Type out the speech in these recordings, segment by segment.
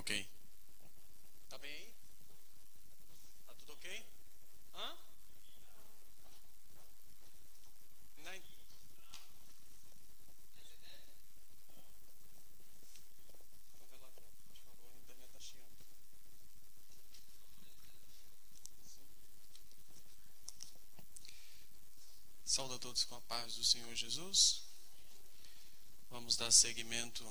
Ok. Tá bem aí? Tá tudo ok? Hã? Na... Então vai lá, por favor, a internet tá chiando. Sim. Saúde a todos com a paz do Senhor Jesus. Vamos dar seguimento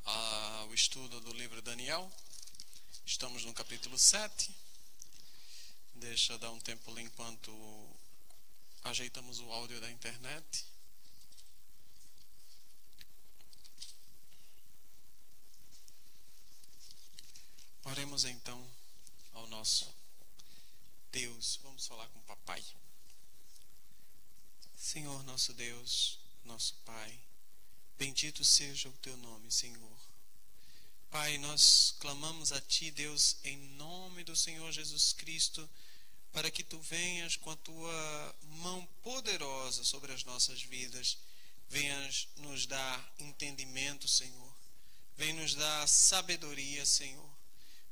ao estudo do livro Daniel. Estamos no capítulo 7. Deixa eu dar um tempo ali enquanto ajeitamos o áudio da internet. Oremos então ao nosso Deus. Vamos falar com o Papai. Senhor nosso Deus, nosso Pai, bendito seja o Teu nome, Senhor. Pai, nós clamamos a Ti, Deus, em nome do Senhor Jesus Cristo, para que Tu venhas com a Tua mão poderosa sobre as nossas vidas. Venhas nos dar entendimento, Senhor. Venha nos dar sabedoria, Senhor.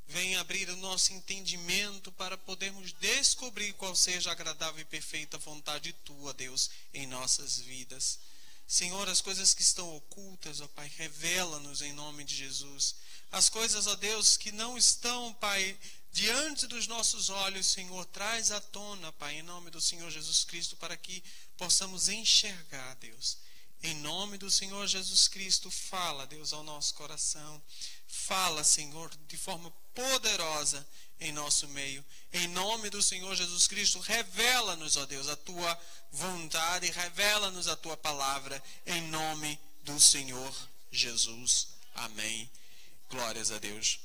Venha abrir o nosso entendimento para podermos descobrir qual seja a agradável e perfeita vontade Tua, Deus, em nossas vidas. Senhor, as coisas que estão ocultas, ó Pai, revela-nos em nome de Jesus. As coisas, ó Deus, que não estão, Pai, diante dos nossos olhos, Senhor, traz à tona, Pai, em nome do Senhor Jesus Cristo, para que possamos enxergar, Deus. Em nome do Senhor Jesus Cristo, fala, Deus, ao nosso coração. Fala, Senhor, de forma poderosa em nosso meio. Em nome do Senhor Jesus Cristo, revela-nos, ó Deus, a Tua vontade, revela-nos a Tua palavra, em nome do Senhor Jesus. Amém. Glórias a Deus.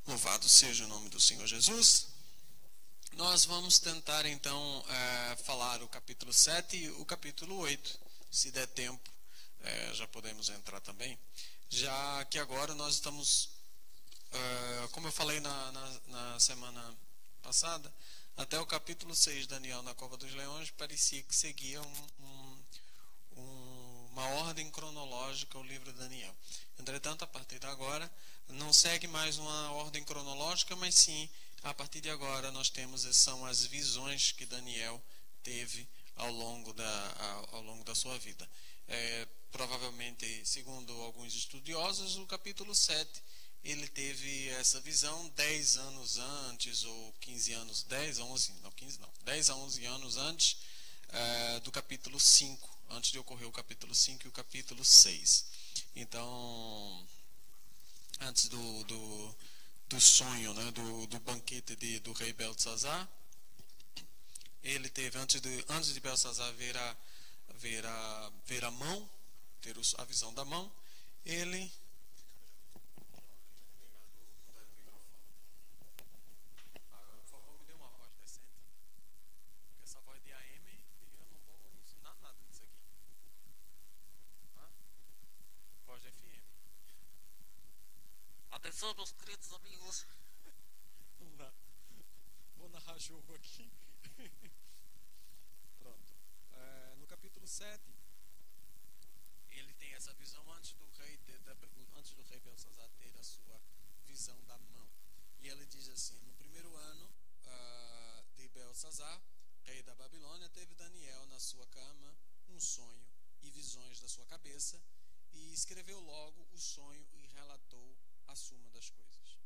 Louvado seja o nome do Senhor Jesus. Nós vamos tentar, então, falar o capítulo 7 e o capítulo 8. Se der tempo, já podemos entrar também. Já que agora nós estamos, como eu falei na semana passada, até o capítulo 6, Daniel na Cova dos Leões, parecia que seguia uma ordem cronológica o livro de Daniel. Entretanto, a partir de agora, não segue mais uma ordem cronológica, mas sim, a partir de agora, nós temos, são as visões que Daniel teve ao longo da sua vida. Provavelmente, segundo alguns estudiosos, o capítulo 7, ele teve essa visão 10 anos antes, ou 15 anos, 10 a 11, não, 15 não, 10 a 11 anos antes do capítulo 5, antes de ocorrer o capítulo 5 e o capítulo 6. Então, antes do sonho, né, do banquete do rei Beltesazar, ele teve, antes de Beltesazar ver a mão, ter a visão da mão, ele... Agora, por favor, me dê uma voz decente, porque essa voz de AM, eu não vou ensinar nada disso aqui. Voz de FM. Atenção, meus queridos amigos. Não dá. Vou narrar jogo aqui. Pronto. No capítulo 7, ele tem essa visão antes do rei Beltesazar ter a sua visão da mão. E ele diz assim: no primeiro ano de Beltesazar, rei da Babilônia, teve Daniel na sua cama um sonho e visões da sua cabeça, e escreveu logo o sonho e relatou a suma das coisas.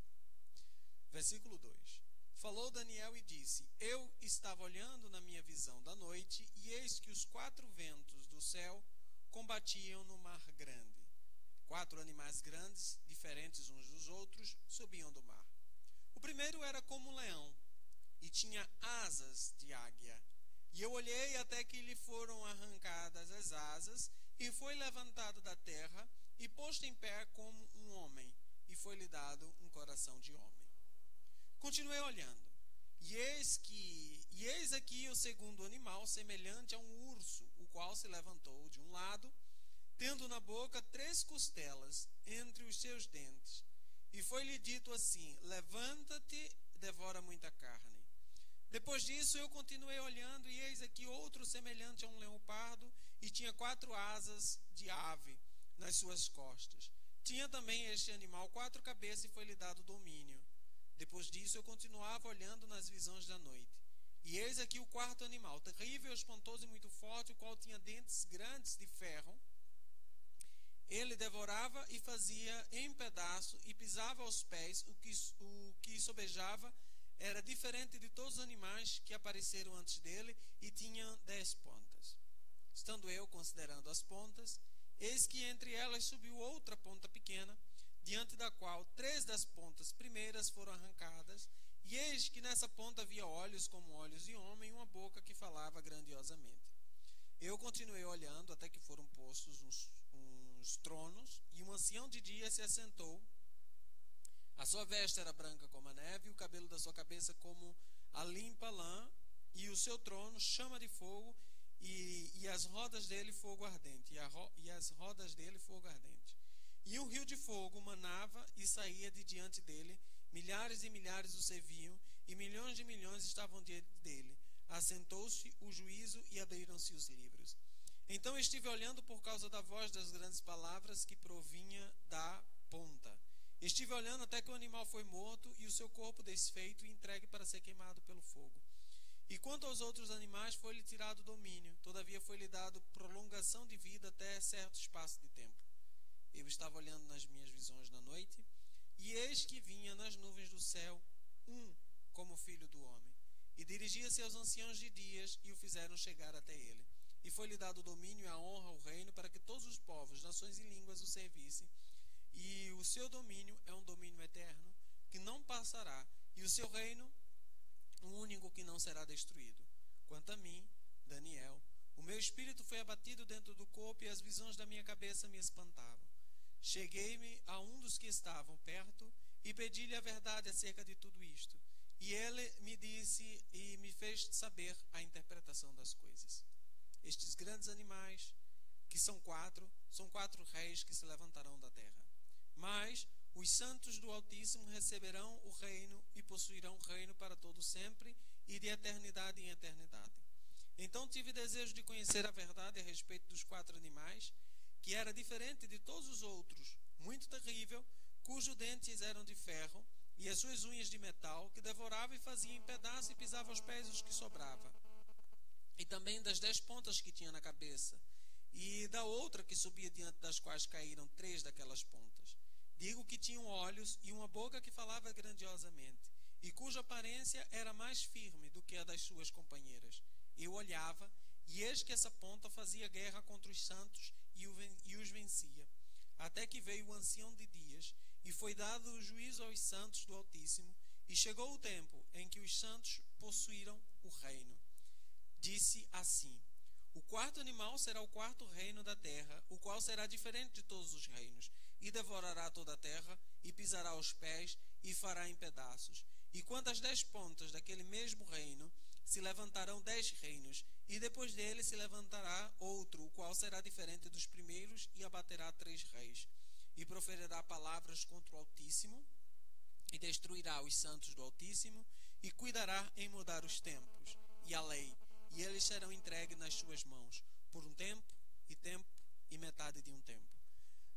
Versículo 2. Falou Daniel e disse: eu estava olhando na minha visão da noite, e eis que os 4 ventos do céu combatiam no mar grande. 4 animais grandes, diferentes uns dos outros, subiam do mar. O primeiro era como um leão, e tinha asas de águia. E eu olhei até que lhe foram arrancadas as asas, e foi levantado da terra, e posto em pé como um homem, e foi-lhe dado um coração de homem. Continuei olhando, e eis aqui o segundo animal, semelhante a um urso, o qual se levantou de um lado, tendo na boca 3 costelas entre os seus dentes. E foi-lhe dito assim: levanta-te, devora muita carne. Depois disso eu continuei olhando, e eis aqui outro semelhante a um leopardo, e tinha 4 asas de ave nas suas costas. Tinha também este animal 4 cabeças e foi-lhe dado domínio. Depois disso eu continuava olhando nas visões da noite. E eis aqui o quarto animal, terrível, espantoso e muito forte, o qual tinha dentes grandes de ferro. Ele devorava e fazia em pedaço e pisava aos pés. O que sobejava era diferente de todos os animais que apareceram antes dele e tinha 10 pontas. Estando eu considerando as pontas, eis que entre elas subiu outra ponta pequena, diante da qual 3 das pontas primeiras foram arrancadas, e eis que nessa ponta havia olhos como olhos de homem e uma boca que falava grandiosamente. Eu continuei olhando até que foram postos uns tronos, e um ancião de dia se assentou. A sua veste era branca como a neve, e o cabelo da sua cabeça como a limpa lã, e o seu trono chama de fogo, e as rodas dele fogo ardente, e as rodas dele fogo ardente. E um rio de fogo manava e saía de diante dele, milhares e milhares o serviam, e milhões de milhões estavam diante dele. Assentou-se o juízo e abriram-se os livros. Então estive olhando por causa da voz das grandes palavras que provinha da ponta. Estive olhando até que o animal foi morto e o seu corpo desfeito e entregue para ser queimado pelo fogo. E quanto aos outros animais, foi-lhe tirado o domínio. Todavia foi-lhe dado prolongação de vida até certo espaço de tempo. Eu estava olhando nas minhas visões na noite, e eis que vinha nas nuvens do céu como filho do homem. E dirigia-se aos anciãos de dias, e o fizeram chegar até ele. E foi-lhe dado o domínio e a honra, o reino, para que todos os povos, nações e línguas o servissem. E o seu domínio é um domínio eterno, que não passará, e o seu reino, um único que não será destruído. Quanto a mim, Daniel, o meu espírito foi abatido dentro do corpo, e as visões da minha cabeça me espantavam. Cheguei-me a um dos que estavam perto, e pedi-lhe a verdade acerca de tudo isto. E ele me disse e me fez saber a interpretação das coisas. Estes grandes animais, que são quatro reis que se levantarão da terra. Mas os santos do Altíssimo receberão o reino e possuirão o reino para todo sempre e de eternidade em eternidade. Então tive desejo de conhecer a verdade a respeito dos 4 animais, que era diferente de todos os outros, muito terrível, cujos dentes eram de ferro e as suas unhas de metal, que devorava e fazia em pedaços e pisava aos pés os que sobrava. E também das 10 pontas que tinha na cabeça, e da outra que subia diante das quais caíram 3 daquelas pontas. Digo que tinham olhos e uma boca que falava grandiosamente, e cuja aparência era mais firme do que a das suas companheiras. Eu olhava, e eis que essa ponta fazia guerra contra os santos e os vencia. Até que veio o ancião de dias, e foi dado o juízo aos santos do Altíssimo, e chegou o tempo em que os santos possuíram o reino. Disse assim: o quarto animal será o quarto reino da terra, o qual será diferente de todos os reinos, e devorará toda a terra, e pisará os pés, e fará em pedaços. E quanto às 10 pontas daquele mesmo reino, se levantarão 10 reinos, e depois dele se levantará outro, o qual será diferente dos primeiros, e abaterá 3 reis. E proferirá palavras contra o Altíssimo, e destruirá os santos do Altíssimo, e cuidará em mudar os tempos, e a lei, e eles serão entregues nas suas mãos, por um tempo e metade de um tempo.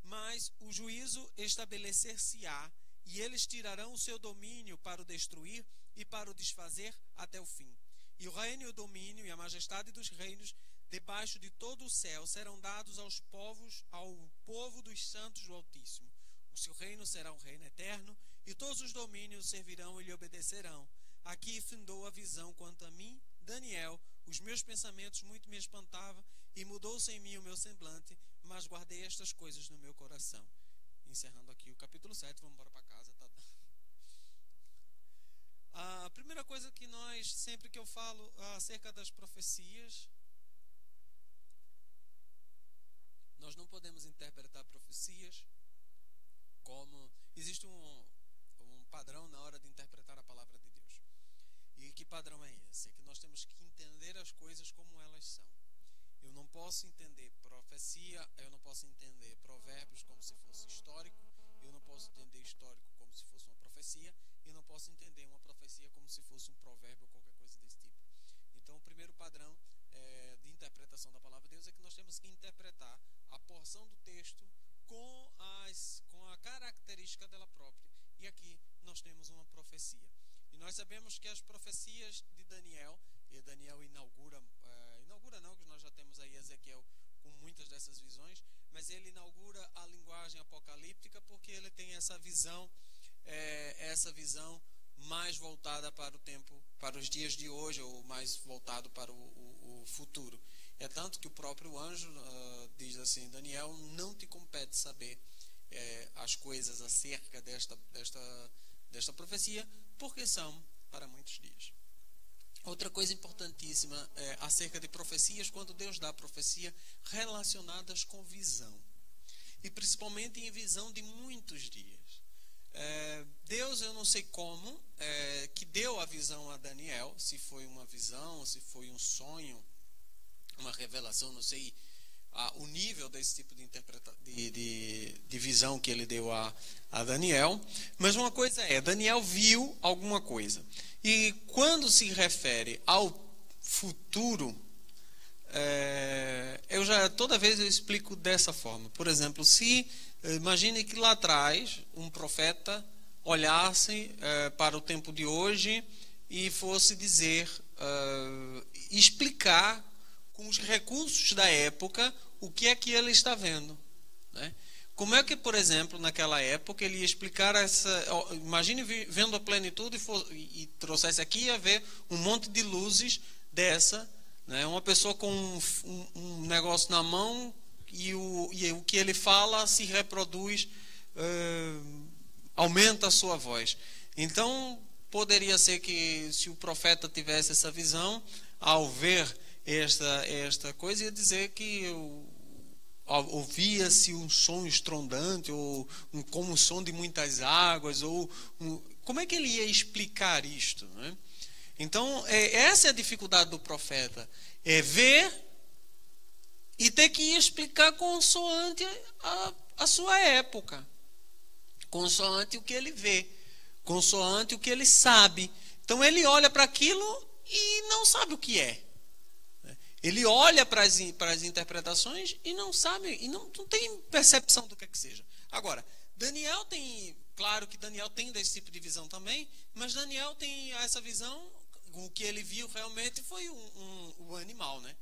Mas o juízo estabelecer-se-á, e eles tirarão o seu domínio para o destruir e para o desfazer até o fim. E o reino e o domínio e a majestade dos reinos debaixo de todo o céu serão dados ao povo dos santos do Altíssimo. O seu reino será um reino eterno, e todos os domínios servirão e lhe obedecerão. Aqui findou a visão quanto a mim, Daniel. Os meus pensamentos muito me espantavam, e mudou-se em mim o meu semblante, mas guardei estas coisas no meu coração. Encerrando aqui o capítulo 7, vamos embora para casa. Tá? A primeira coisa que sempre que eu falo acerca das profecias, nós não podemos interpretar profecias como... Existe um padrão na hora de interpretar a palavra de Deus. E que padrão é esse? É que nós temos que entender as coisas como elas são. Eu não posso entender profecia, eu não posso entender provérbios como se fosse histórico, eu não posso entender histórico como se fosse uma profecia, e eu não posso entender uma profecia como se fosse um provérbio ou qualquer coisa desse tipo. Então, o primeiro padrão de interpretação da palavra de Deus é que nós temos que interpretar a porção do texto com a característica dela própria. E aqui nós temos uma profecia. E nós sabemos que as profecias de Daniel, e Daniel inaugura não, que nós já temos aí Ezequiel com muitas dessas visões, mas ele inaugura a linguagem apocalíptica porque ele tem essa visão mais voltada para o tempo, para os dias de hoje, ou mais voltado para o futuro. É tanto que o próprio anjo diz assim: Daniel, não te compete saber as coisas acerca desta profecia, porque são para muitos dias. Outra coisa importantíssima acerca de profecias, quando Deus dá profecia relacionadas com visão, e principalmente em visão de muitos dias. Deus, eu não sei como, que deu a visão a Daniel, se foi uma visão, se foi um sonho, uma revelação, não sei o nível desse tipo de visão que ele deu a Daniel, mas uma coisa Daniel viu alguma coisa. E quando se refere ao futuro, toda vez eu explico dessa forma. Por exemplo, imagine que lá atrás um profeta olhasse para o tempo de hoje e fosse dizer, explicar com os recursos da época o que é que ele está vendo, né? Como é que, por exemplo, naquela época ele ia explicar imagine vendo a plenitude e trouxesse aqui a ver um monte de luzes dessa, né? Uma pessoa com um negócio na mão e o que ele fala se reproduz, aumenta a sua voz. Então poderia ser que, se o profeta tivesse essa visão, ao ver esta coisa, ia dizer que ouvia-se um som estrondante, ou como o som de muitas águas, como é que ele ia explicar isto, né? Então, essa é a dificuldade do profeta, ver e ter que explicar consoante a sua época, consoante o que ele vê, consoante o que ele sabe. Então ele olha para aquilo e não sabe o que é. Ele olha para as interpretações e não sabe, e não tem percepção do que é que seja. Agora, Daniel tem, claro que Daniel tem desse tipo de visão também, mas Daniel tem essa visão, o que ele viu realmente foi o animal, né?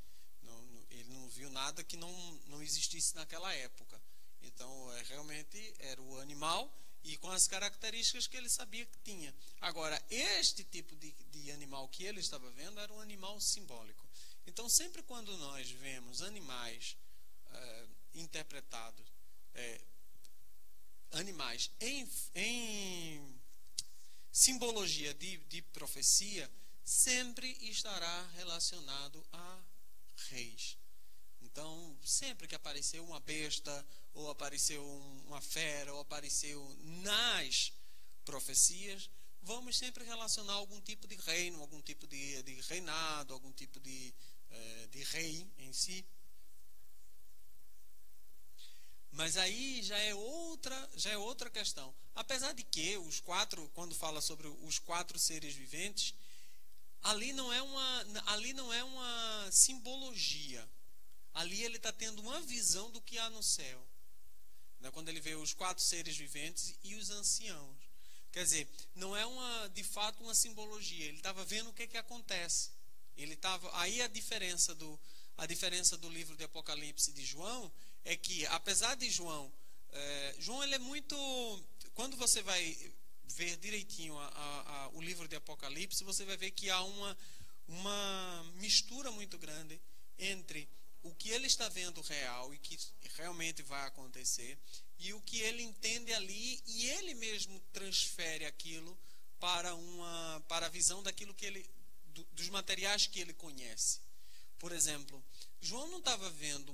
Ele não viu nada que não existisse naquela época. Então, realmente era o animal e com as características que ele sabia que tinha. Agora, este tipo de animal que ele estava vendo era um animal simbólico. Então, sempre quando nós vemos animais interpretados, animais em simbologia de profecia, sempre estará relacionado a reis. Então, sempre que apareceu uma besta, ou apareceu uma fera, ou apareceu nas profecias, vamos sempre relacionar algum tipo de reino, algum tipo de reinado, algum tipo de rei em si. Mas aí já é outra questão. Apesar de que quando fala sobre os 4 seres viventes, ali não é uma simbologia. Ali ele está tendo uma visão do que há no céu, né? Quando ele vê os 4 seres viventes e os anciãos. Quer dizer, não é de fato uma simbologia. Ele estava vendo o que acontece. Aí a diferença do livro de Apocalipse de João é que, apesar de João ele é muito... Quando você vai ver direitinho o livro de Apocalipse, você vai ver que há uma mistura muito grande entre o que ele está vendo real e que realmente vai acontecer, e o que ele entende ali, e ele mesmo transfere aquilo para a visão daquilo que dos materiais que ele conhece. Por exemplo, João não estava vendo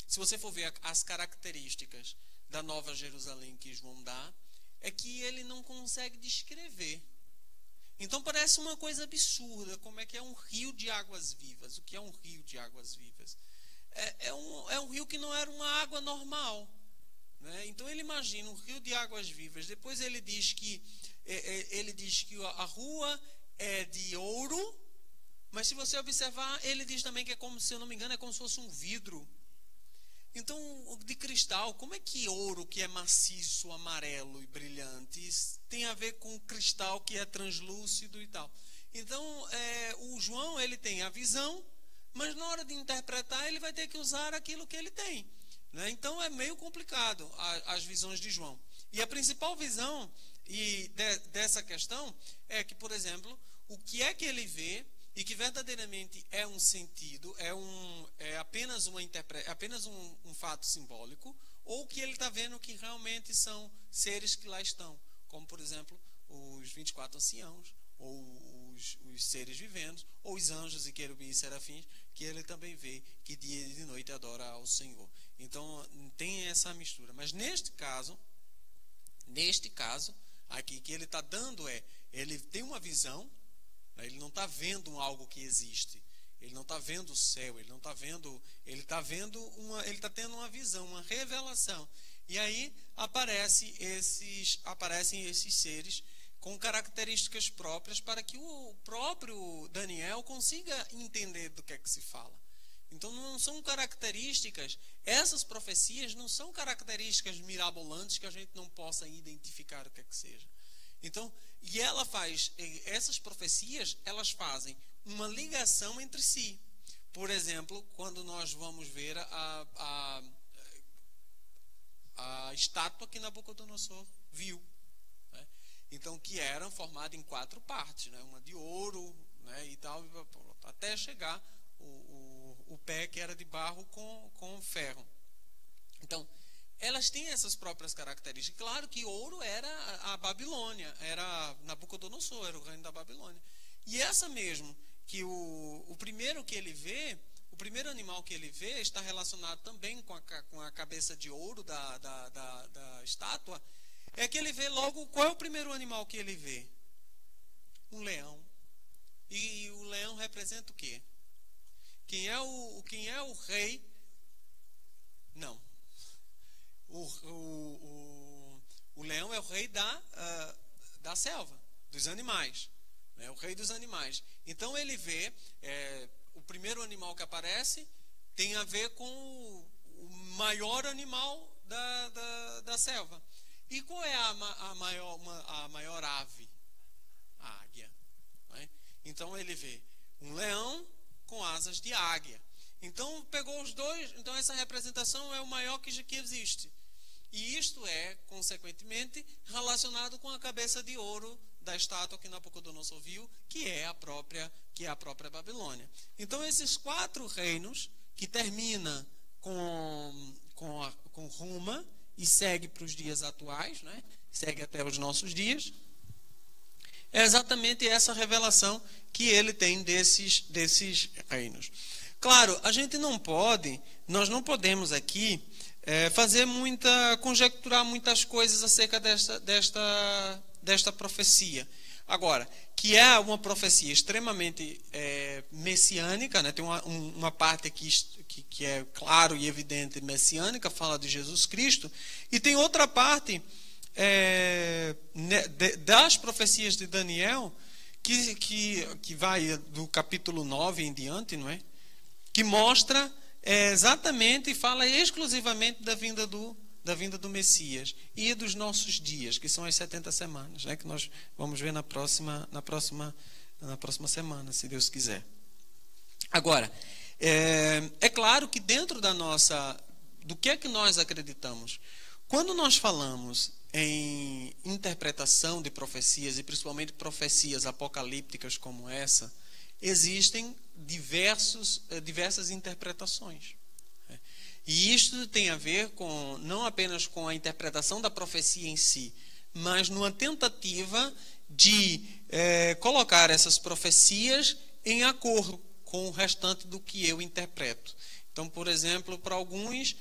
se você for ver as características da Nova Jerusalém que João dá, é que ele não consegue descrever. Então parece uma coisa absurda, como é que é um rio de águas vivas. O que é um rio de águas vivas? É um rio que não era uma água normal, né? Então ele imagina um rio de águas vivas. Depois ele diz que a rua é de ouro, mas se você observar, ele diz também que é como, se eu não me engano, é como se fosse um vidro. Então, de cristal, como é que ouro que é maciço, amarelo e brilhante tem a ver com cristal que é translúcido e tal? Então, o João, ele tem a visão, mas na hora de interpretar, ele vai ter que usar aquilo que ele tem, né? Então, é meio complicado as visões de João. E a principal visão dessa questão é que, por exemplo, o que é que ele vê e que verdadeiramente é um sentido, é apenas um fato simbólico, ou que ele está vendo que realmente são seres que lá estão, como, por exemplo, os 24 anciãos, ou os seres viventes, ou os anjos e querubins e serafins, que ele também vê que dia e de noite adora ao Senhor. Então, tem essa mistura. Mas neste caso aqui, que ele está dando ele tem uma visão. Ele não está vendo algo que existe. Ele não está vendo o céu. Ele está tendo uma visão, uma revelação. E aí aparecem esses seres com características próprias para que o próprio Daniel consiga entender do que é que se fala. Então não são características, essas profecias não são características mirabolantes que a gente não possa identificar o que é que seja. Então, e essas profecias, elas fazem uma ligação entre si. Por exemplo, quando nós vamos ver a estátua que Nabucodonosor viu, né? Então, que era formada em 4 partes, né? Uma de ouro, né? E tal, até chegar o pé que era de barro com ferro. Então, elas têm essas próprias características. Claro que ouro era a Babilônia, era Nabucodonosor, era o reino da Babilônia. E essa mesmo, que o primeiro que ele vê, o primeiro animal que ele vê está relacionado também com a cabeça de ouro da estátua, é que ele vê logo, qual é o primeiro animal que ele vê? Um leão. E o leão representa o quê? Quem é o rei? Não. O leão é o rei da selva, dos animais, né? O rei dos animais. Então ele vê, o primeiro animal que aparece tem a ver com o maior animal da selva. E qual é a maior ave? A águia, né? Então ele vê um leão com asas de águia. Então pegou os dois. Então essa representação é o maior que existe. E isto é, consequentemente, relacionado com a cabeça de ouro da estátua que Nabucodonosor viu, que é a própria Babilônia. Então, esses 4 reinos, que termina com Roma e segue para os dias atuais, né? Segue até os nossos dias, é exatamente essa revelação que ele tem desses reinos. Claro, nós não podemos aqui conjecturar muitas coisas acerca desta profecia. Agora, que é uma profecia extremamente messiânica, né? Tem uma parte aqui que é claro e evidente messiânica, fala de Jesus Cristo, e tem outra parte das profecias de Daniel, que vai do capítulo 9 em diante, não é? Que mostra exatamente e fala exclusivamente da vinda do Messias e dos nossos dias, que são as 70 semanas, né, que nós vamos ver na próxima semana, se Deus quiser. Agora, é claro que dentro do que é que nós acreditamos, quando nós falamos em interpretação de profecias, e principalmente profecias apocalípticas como essa, existem diversas interpretações. E isto tem a ver não apenas com a interpretação da profecia em si, mas numa tentativa de colocar essas profecias em acordo com o restante do que eu interpreto. Então, por exemplo, para alguns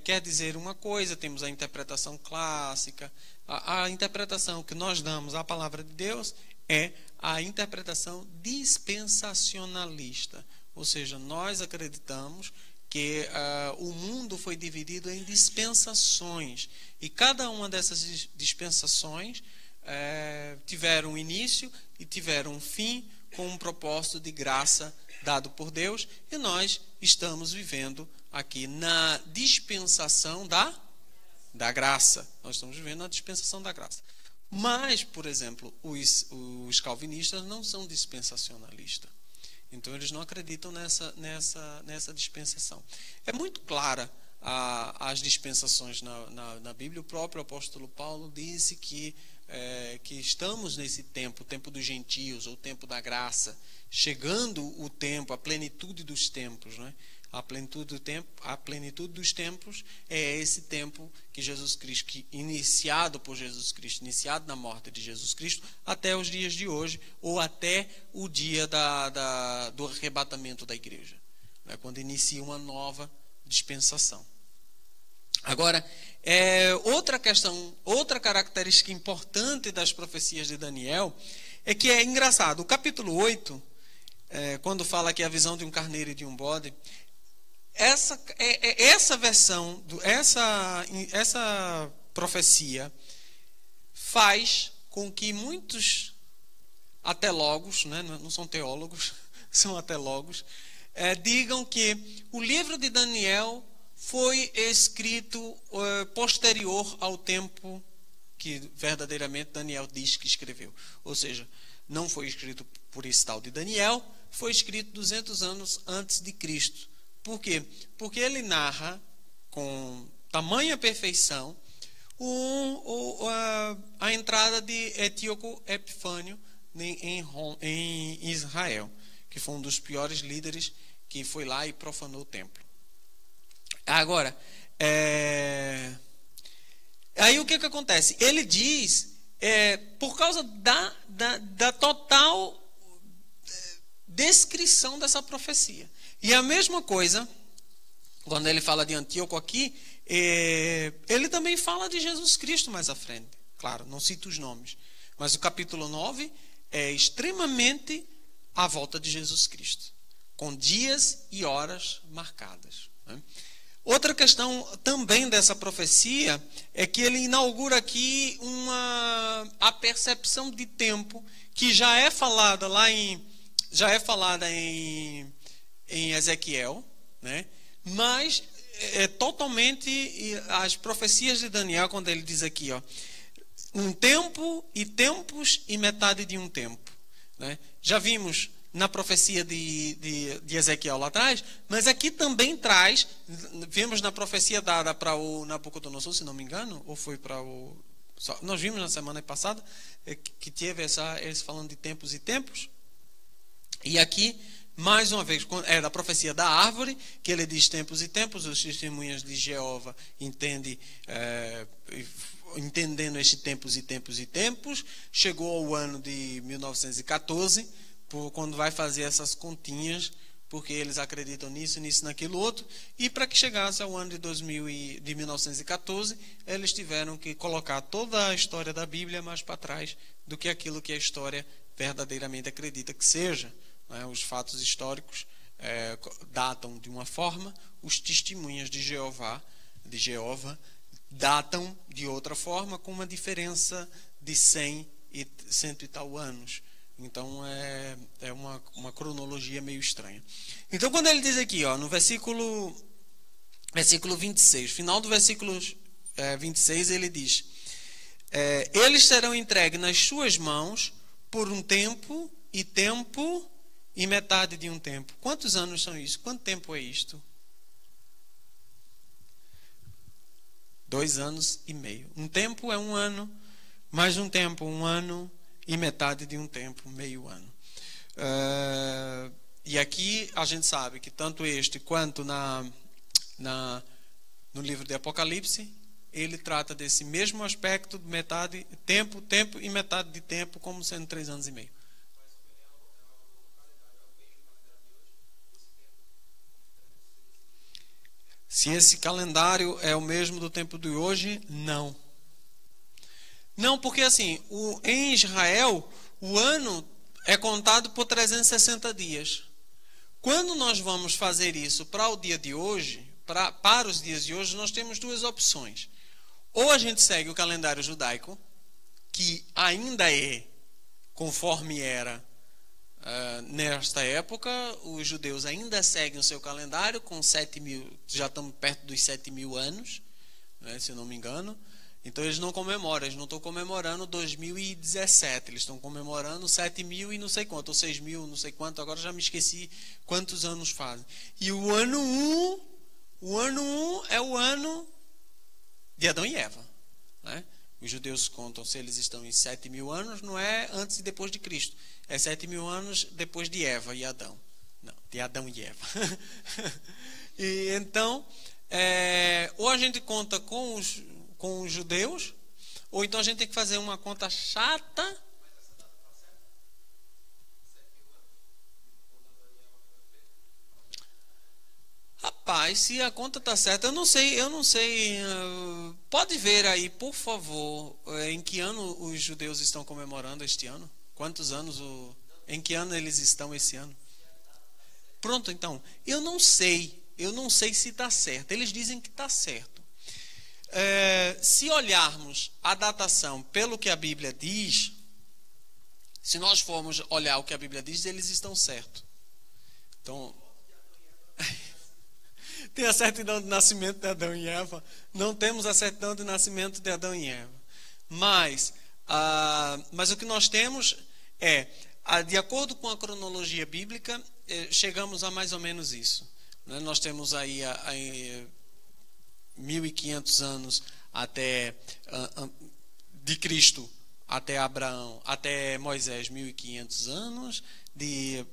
quer dizer uma coisa, temos a interpretação clássica, a interpretação que nós damos à palavra de Deus é a interpretação dispensacionalista, ou seja, nós acreditamos que o mundo foi dividido em dispensações, e cada uma dessas dispensações tiveram um início e tiveram um fim com um propósito de graça dado por Deus, e nós estamos vivendo aqui na dispensação da graça. Nós estamos vivendo a dispensação da graça. Mas, por exemplo, os calvinistas não são dispensacionalistas. Então, eles não acreditam nessa dispensação. É muito clara as dispensações na Bíblia. O próprio apóstolo Paulo disse que estamos nesse tempo, o tempo dos gentios, ou o tempo da graça, chegando o tempo, a plenitude dos tempos, né? A plenitude dos tempos é esse tempo que Jesus Cristo, iniciado por Jesus Cristo, iniciado na morte de Jesus Cristo, até os dias de hoje, ou até o dia do arrebatamento da igreja, né? Quando inicia uma nova dispensação. Agora, outra questão, outra característica importante das profecias de Daniel é que é engraçado. O capítulo 8, quando fala aqui a visão de um carneiro e de um bode, essa versão, essa profecia faz com que muitos ateólogos, né, não são teólogos, são ateólogos, digam que o livro de Daniel foi escrito posterior ao tempo que verdadeiramente Daniel diz que escreveu. Ou seja, não foi escrito por esse tal de Daniel, foi escrito 200 anos antes de Cristo. Por quê? Porque ele narra com tamanha perfeição a entrada de Antíoco Epifânio em Israel, que foi um dos piores líderes que foi lá e profanou o templo. Agora, aí o que acontece? Ele diz, por causa da total descrição dessa profecia. E a mesma coisa, quando ele fala de Antíoco aqui, ele também fala de Jesus Cristo mais à frente. Claro, não cita os nomes. Mas o capítulo 9 é extremamente à volta de Jesus Cristo, com dias e horas marcadas, né? Outra questão também dessa profecia é que ele inaugura aqui a percepção de tempo que já é falada em Ezequiel, né? Mas totalmente as profecias de Daniel, quando ele diz aqui, um tempo e tempos e metade de um tempo, né? Já vimos na profecia de Ezequiel lá atrás, mas aqui também traz, vimos na profecia dada para o Nabucodonosor, se não me engano, ou foi para o... Nós vimos na semana passada que teve eles falando de tempos e tempos, e aqui, mais uma vez, é da profecia da árvore, que ele diz tempos e tempos, os testemunhas de Jeová entendendo este tempos e tempos e tempos, chegou ao ano de 1914, quando vai fazer essas continhas, porque eles acreditam nisso, naquilo outro, e para que chegasse ao ano de 1914, eles tiveram que colocar toda a história da Bíblia mais para trás do que aquilo que a história verdadeiramente acredita que seja, né? Os fatos históricos datam de uma forma, os testemunhas de Jeová datam de outra forma, com uma diferença de 100 e tal anos. Então é uma cronologia meio estranha. Então quando ele diz aqui, no versículo 26, final do versículo 26, ele diz: eles serão entregues nas suas mãos por um tempo e metade de um tempo. Quantos anos são isso? Quanto tempo é isto? 2 anos e meio. Um tempo é um ano, mais um tempo, um ano e metade de um tempo, meio ano. E aqui a gente sabe que tanto este quanto no livro de Apocalipse, ele trata desse mesmo aspecto, tempo e metade de tempo, como sendo 3 anos e meio. Se esse calendário é o mesmo do tempo de hoje, não. Não, porque assim, em Israel, o ano é contado por 360 dias. Quando nós vamos fazer isso para o dia de hoje, para os dias de hoje, nós temos 2 opções. Ou a gente segue o calendário judaico, que ainda é conforme era Nesta época, os judeus ainda seguem o seu calendário com 7.000, já estamos perto dos 7.000 anos, né, se eu não me engano. Então eles não comemoram, eles não estão comemorando 2017, eles estão comemorando 7.000 e não sei quanto, ou 6.000, não sei quanto, agora já me esqueci quantos anos fazem. E o ano 1 é o ano de Adão e Eva, né? Os judeus contam se eles estão em 7.000 anos, não é antes e depois de Cristo, é 7.000 anos depois de Eva e Adão. Não, de Adão e Eva. E então, ou a gente conta com os judeus, ou então a gente tem que fazer uma conta chata. Rapaz, se a conta está certa, eu não sei. Pode ver aí, por favor, em que ano os judeus estão comemorando este ano? Quantos anos, em que ano eles estão esse ano? Pronto, então, eu não sei se está certo. Eles dizem que está certo. Se olharmos a datação pelo que a Bíblia diz, se nós formos olhar o que a Bíblia diz, eles estão certos. Então, tem a certidão de nascimento de Adão e Eva, não temos a certidão de nascimento de Adão e Eva. Mas o que nós temos de acordo com a cronologia bíblica, chegamos a mais ou menos isso. Né? Nós temos aí 1.500 anos de Cristo até Abraão, até Moisés, 1.500 anos,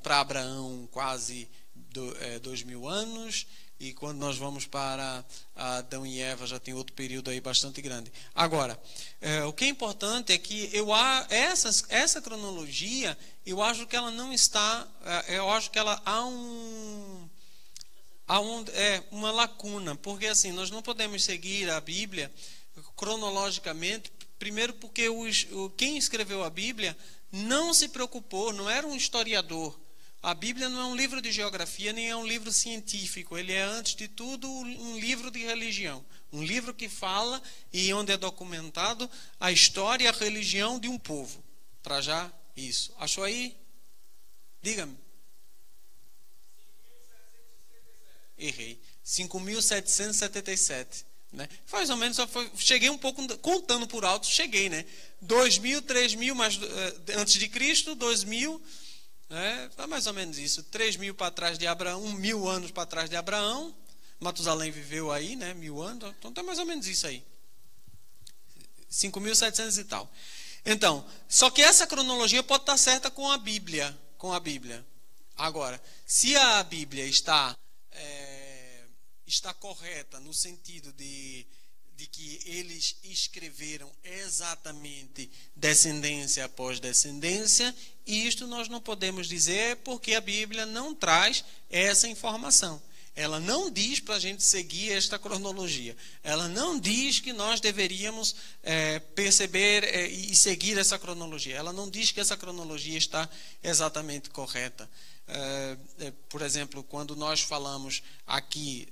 para Abraão quase 2.000 anos, e quando nós vamos para Adão e Eva já tem outro período aí bastante grande. Agora, o que é importante é que essa cronologia, eu acho que ela não está, eu acho que ela há uma lacuna, porque assim, nós não podemos seguir a Bíblia cronologicamente, primeiro porque quem escreveu a Bíblia não se preocupou, não era um historiador. A Bíblia não é um livro de geografia, nem é um livro científico. Ele é, antes de tudo, um livro de religião. Um livro que fala e onde é documentado a história e a religião de um povo. Para já, isso. Achou aí? Diga-me. Errei. 5.777. Né? Mais ou menos, cheguei um pouco, contando por alto, cheguei, né? 2.000, 3.000 mais, antes de Cristo, 2.000... É mais ou menos isso. 3.000 para trás de Abraão, 1.000 anos para trás de Abraão. Matusalém viveu aí, né? 1.000 anos. Então tá mais ou menos isso aí. 5.700 e tal. Então, só que essa cronologia pode estar certa com a Bíblia. Agora, se a Bíblia está correta no sentido de que eles escreveram exatamente descendência após descendência, isto nós não podemos dizer porque a Bíblia não traz essa informação. Ela não diz para a gente seguir esta cronologia. Ela não diz que nós deveríamos perceber e seguir essa cronologia. Ela não diz que essa cronologia está exatamente correta. Por exemplo, quando nós falamos aqui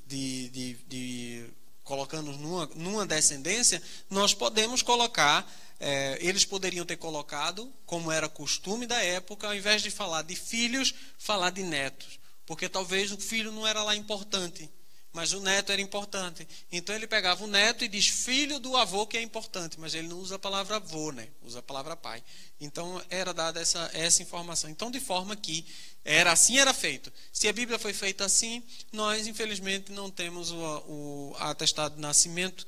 colocando numa descendência, nós podemos colocar, eles poderiam ter colocado, como era costume da época, ao invés de falar de filhos, falar de netos. Porque talvez o filho não era lá importante, mas o neto era importante. Então ele pegava o neto e diz filho do avô, que é importante, mas ele não usa a palavra avô, né? Usa a palavra pai. Então era dada essa informação. Então, de forma que era feito. Se a Bíblia foi feita assim, nós infelizmente não temos o atestado de nascimento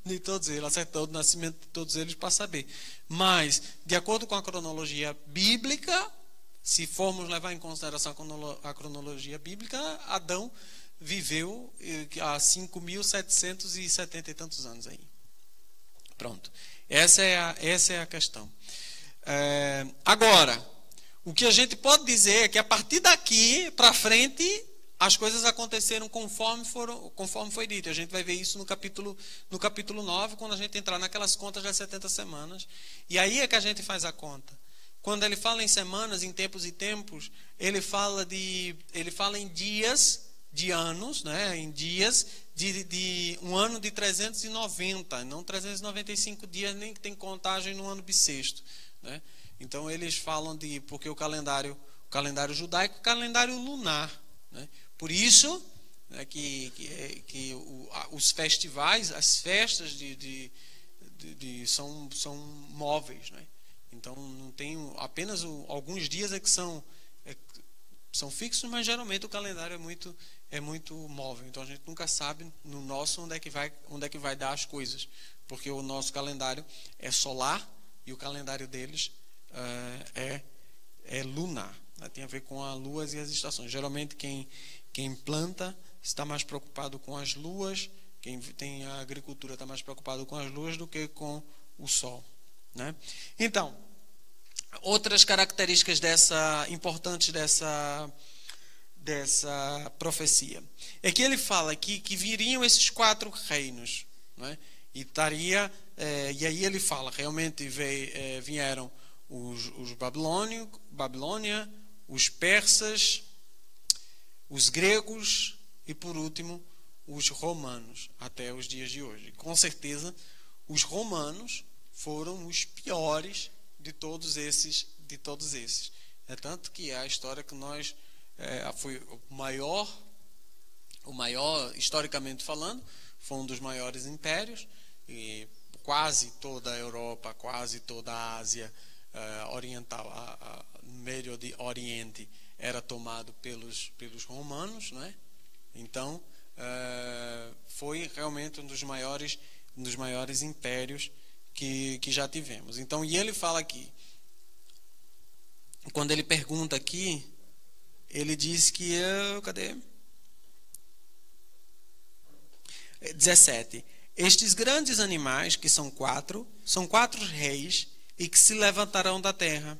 de todos eles, a certidão de nascimento de todos eles para saber. Mas, de acordo com a cronologia bíblica, se formos levar em consideração a cronologia bíblica, Adão viveu há 5.770 e tantos anos aí. Pronto. Essa é a questão. Agora, o que a gente pode dizer é que a partir daqui para frente as coisas aconteceram conforme foi dito. A gente vai ver isso no capítulo 9, quando a gente entrar naquelas contas das 70 semanas. E aí é que a gente faz a conta. Quando ele fala em semanas, em tempos e tempos, ele fala em dias de anos, né? Em dias de um ano de 390, não 395 dias, nem que tem contagem no ano bissexto, né? Então eles falam porque o calendário calendário judaico e o calendário lunar, né? Por isso que os festivais, as festas são móveis, né? Então não tem apenas alguns dias que são fixos, mas geralmente o calendário é muito móvel. Então a gente nunca sabe no nosso onde é que vai dar as coisas, porque o nosso calendário é solar e o calendário deles é lunar, né? Tem a ver com as luas e as estações. Geralmente quem planta está mais preocupado com as luas, quem tem a agricultura está mais preocupado com as luas do que com o sol, né? Então, outras características importantes dessa profecia é que ele fala que viriam esses 4 reinos, né? E aí ele fala, realmente vieram os Babilônia, os persas, os gregos e, por último, os romanos, até os dias de hoje. Com certeza, os romanos foram os piores de todos esses. É tanto que a história que nós foi o maior, historicamente falando, foi um dos maiores impérios, e quase toda a Europa, quase toda a Ásia oriental, Médio Oriente era tomado pelos romanos, né? Então foi realmente um dos maiores impérios que já tivemos. Então, e ele fala aqui, quando ele pergunta aqui, ele diz que cadê? 17. Estes grandes animais, que são 4 reis e que se levantarão da terra.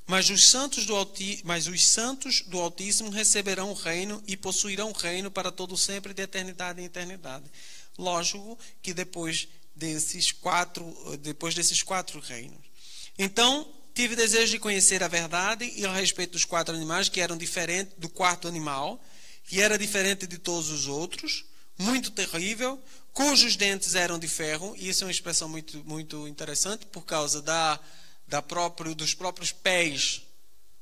Mas os santos do Altíssimo receberão o reino e possuirão o reino para todo sempre, de eternidade em eternidade. Lógico que depois desses quatro reinos. Então, tive desejo de conhecer a verdade e a respeito dos 4 animais, que eram diferentes do 4º animal, que era diferente de todos os outros, muito terrível, cujos dentes eram de ferro. E isso é uma expressão muito, muito interessante, por causa dos próprios pés,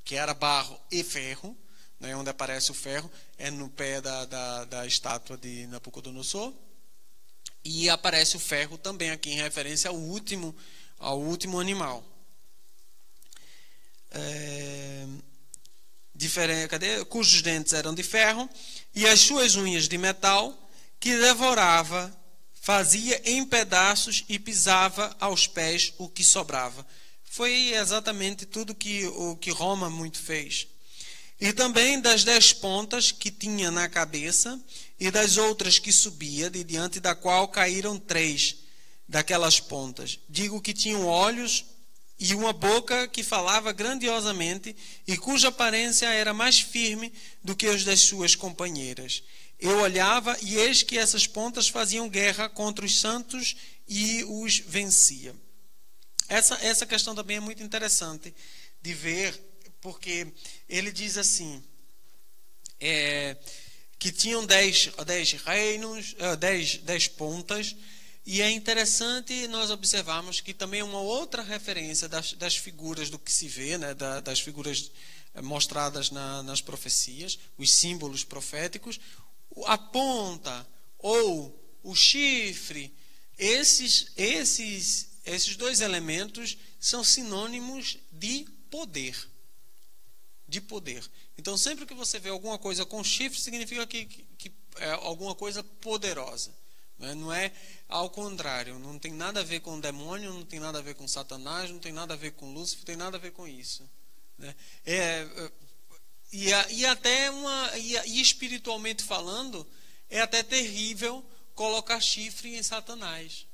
que era barro e ferro, né? Onde aparece o ferro é no pé da estátua de Nabucodonosor, e aparece o ferro também aqui em referência ao último animal. Cujos dentes eram de ferro, e as suas unhas de metal, que devorava, fazia em pedaços e pisava aos pés o que sobrava. Foi exatamente tudo o que Roma muito fez. E também das 10 pontas que tinha na cabeça, e das outras que subia, de diante da qual caíram 3 daquelas pontas. Digo que tinham olhos e uma boca que falava grandiosamente, e cuja aparência era mais firme do que os das suas companheiras. Eu olhava, e eis que essas pontas faziam guerra contra os santos e os vencia. Essa questão também é muito interessante de ver, porque ele diz assim, que tinham 10 reinos, 10 pontas, e é interessante nós observarmos que também é uma outra referência das figuras do que se vê, né, das figuras mostradas nas profecias, os símbolos proféticos, a ponta ou o chifre, esses 2 elementos são sinônimos de poder. Então, sempre que você vê alguma coisa com chifre, significa que é alguma coisa poderosa. Não é ao contrário. Não tem nada a ver com o demônio, não tem nada a ver com Satanás, não tem nada a ver com Lúcifer, não tem nada a ver com isso, né? E espiritualmente falando, é até terrível colocar chifre em Satanás,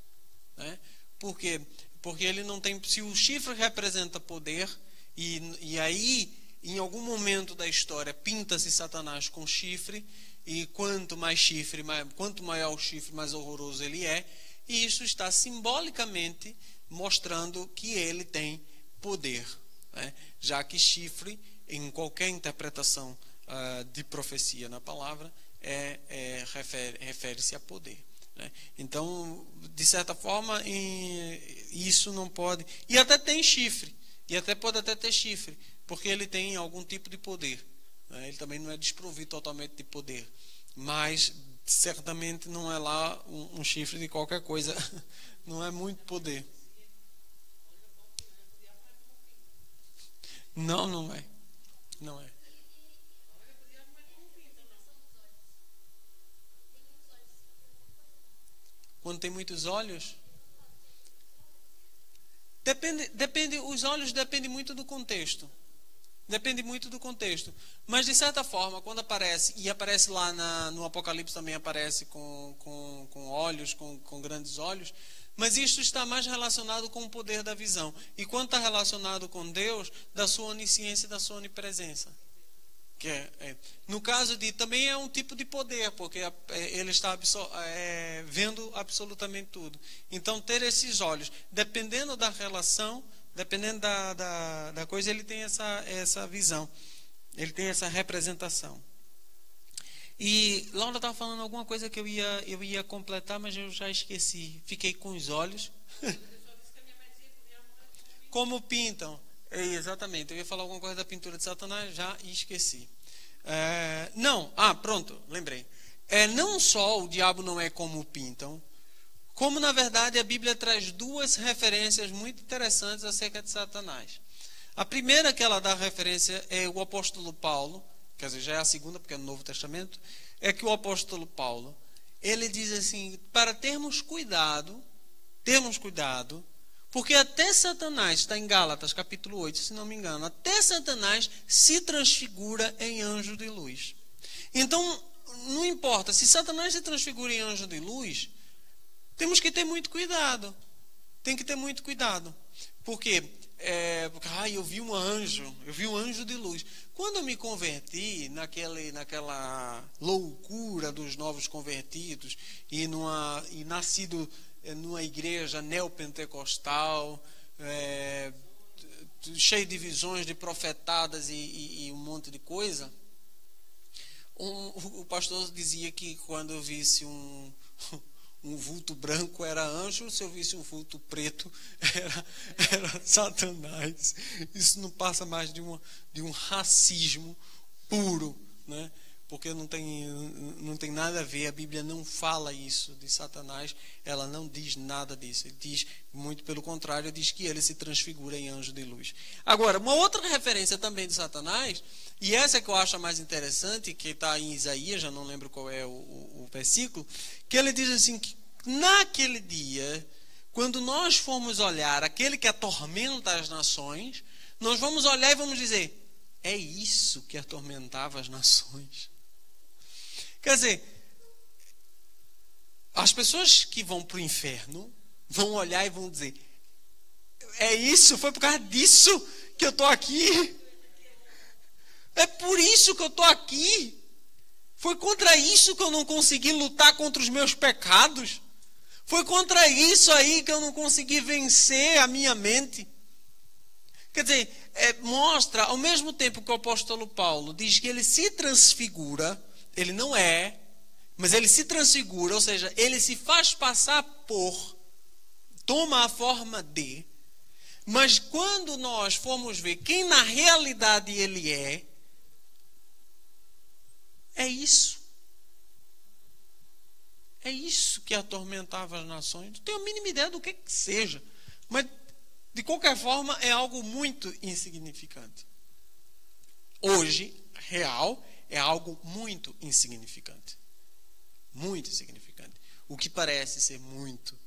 né? Por quê? Porque ele não tem. Se o chifre representa poder, e aí, em algum momento da história, pinta-se Satanás com chifre, e quanto maior o chifre, mais horroroso ele é, e isso está simbolicamente mostrando que ele tem poder, né? Já que chifre, em qualquer interpretação de profecia na palavra, refere-se a poder, né? Então, de certa forma, isso não pode. E até tem chifre, e até pode até ter chifre, porque ele tem algum tipo de poder. Ele também não é desprovido totalmente de poder, mas certamente não é lá um chifre de qualquer coisa. Não é muito poder. Não é. Não é. Quando tem muitos olhos? Depende, os olhos dependem muito do contexto. Depende muito do contexto. Mas, de certa forma, quando aparece, e aparece lá no Apocalipse também aparece com olhos, com grandes olhos, mas isto está mais relacionado com o poder da visão. E quando está relacionado com Deus, da sua onisciência e da sua onipresença. No caso também é um tipo de poder, porque ele está vendo absolutamente tudo. Então, ter esses olhos, dependendo da relação, dependendo da coisa, ele tem essa visão, ele tem essa representação. E Laura estava falando alguma coisa que eu ia completar, mas eu já esqueci. Fiquei com os olhos. Como pintam. Exatamente, eu ia falar alguma coisa da pintura de Satanás, já esqueci. Pronto, lembrei. Não só o diabo não é como pintam, como na verdade a Bíblia traz duas referências muito interessantes acerca de Satanás. A primeira que ela dá referência é o apóstolo Paulo, quer dizer, já é a segunda porque é no Novo Testamento, é que o apóstolo Paulo, ele diz assim, para termos cuidado, porque até Satanás, está em Gálatas capítulo 8, se não me engano, até Satanás se transfigura em anjo de luz. Então, não importa, se Satanás se transfigura em anjo de luz, temos que ter muito cuidado. Tem que ter muito cuidado. Por quê? Porque eu vi um anjo de luz. Quando eu me converti, naquela loucura dos novos convertidos, e nascido numa igreja neopentecostal, cheio de visões, de profetadas e um monte de coisa, o pastor dizia que quando eu visse um vulto branco era anjo, se eu visse um vulto preto era Satanás. Isso não passa mais de um racismo puro, né? Porque não tem nada a ver, a Bíblia não fala isso de Satanás, ela não diz nada disso. Ele diz, muito pelo contrário, diz que ele se transfigura em anjo de luz. Agora, uma outra referência também de Satanás, e essa que eu acho a mais interessante, que está em Isaías, já não lembro qual é o versículo, que ele diz assim, que naquele dia, quando nós formos olhar aquele que atormenta as nações, nós vamos olhar e vamos dizer, é isso que atormentava as nações. Quer dizer, as pessoas que vão para o inferno vão olhar e vão dizer, é isso, foi por causa disso que eu estou aqui. É por isso que eu estou aqui. Foi contra isso que eu não consegui lutar contra os meus pecados. Foi contra isso aí que eu não consegui vencer a minha mente. Quer dizer, mostra, ao mesmo tempo que o apóstolo Paulo diz que ele se transfigura, ele não é, mas ele se transfigura, ou seja, ele se faz passar por, toma a forma de, mas quando nós formos ver quem na realidade ele é isso. É isso que atormentava as nações. Não tenho a mínima ideia do que seja, mas de qualquer forma é algo muito insignificante. Hoje, real, é algo muito insignificante. Muito insignificante. O que parece ser muito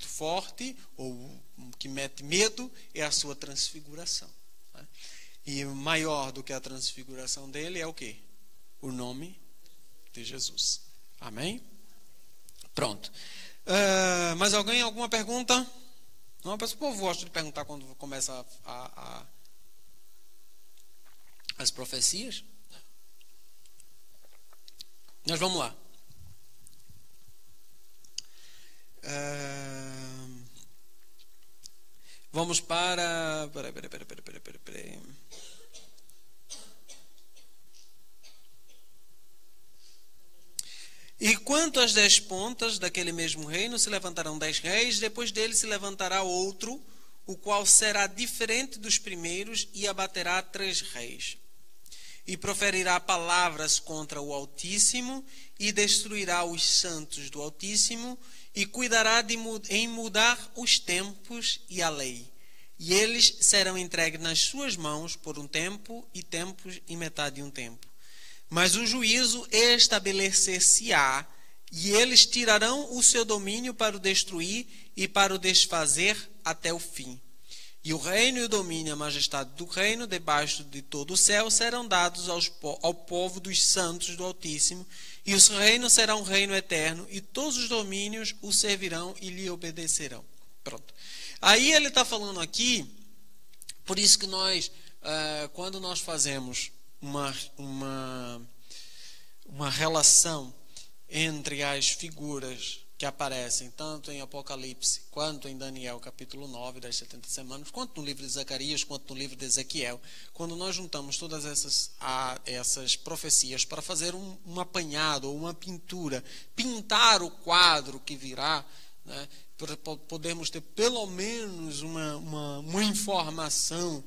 forte, ou o que mete medo, é a sua transfiguração. Né? E maior do que a transfiguração dele é o quê? O nome de Jesus. Amém? Pronto. Mais alguém? Alguma pergunta? Não, mas o povo gosta de perguntar quando começa as profecias. Nós vamos lá. Vamos para... Peraí. E quanto às 10 pontas daquele mesmo reino, se levantarão 10 reis, depois dele se levantará outro, o qual será diferente dos primeiros, e abaterá 3 reis. E proferirá palavras contra o Altíssimo, e destruirá os santos do Altíssimo, e cuidará em mudar os tempos e a lei. E eles serão entregues nas suas mãos por um tempo, e tempos e metade de um tempo. Mas o juízo estabelecer-se-á, e eles tirarão o seu domínio para o destruir e para o desfazer até o fim. E o reino e o domínio e a majestade do reino, debaixo de todo o céu, serão dados ao povo dos santos do Altíssimo, e o seu reino será um reino eterno, e todos os domínios o servirão e lhe obedecerão. Pronto. Aí ele está falando aqui, por isso que nós, quando nós fazemos uma relação entre as figuras que aparecem tanto em Apocalipse quanto em Daniel capítulo 9 das 70 semanas, quanto no livro de Zacarias, quanto no livro de Ezequiel, quando nós juntamos todas essas profecias para fazer um apanhado ou uma pintura, pintar o quadro que virá, né, para podermos ter pelo menos uma informação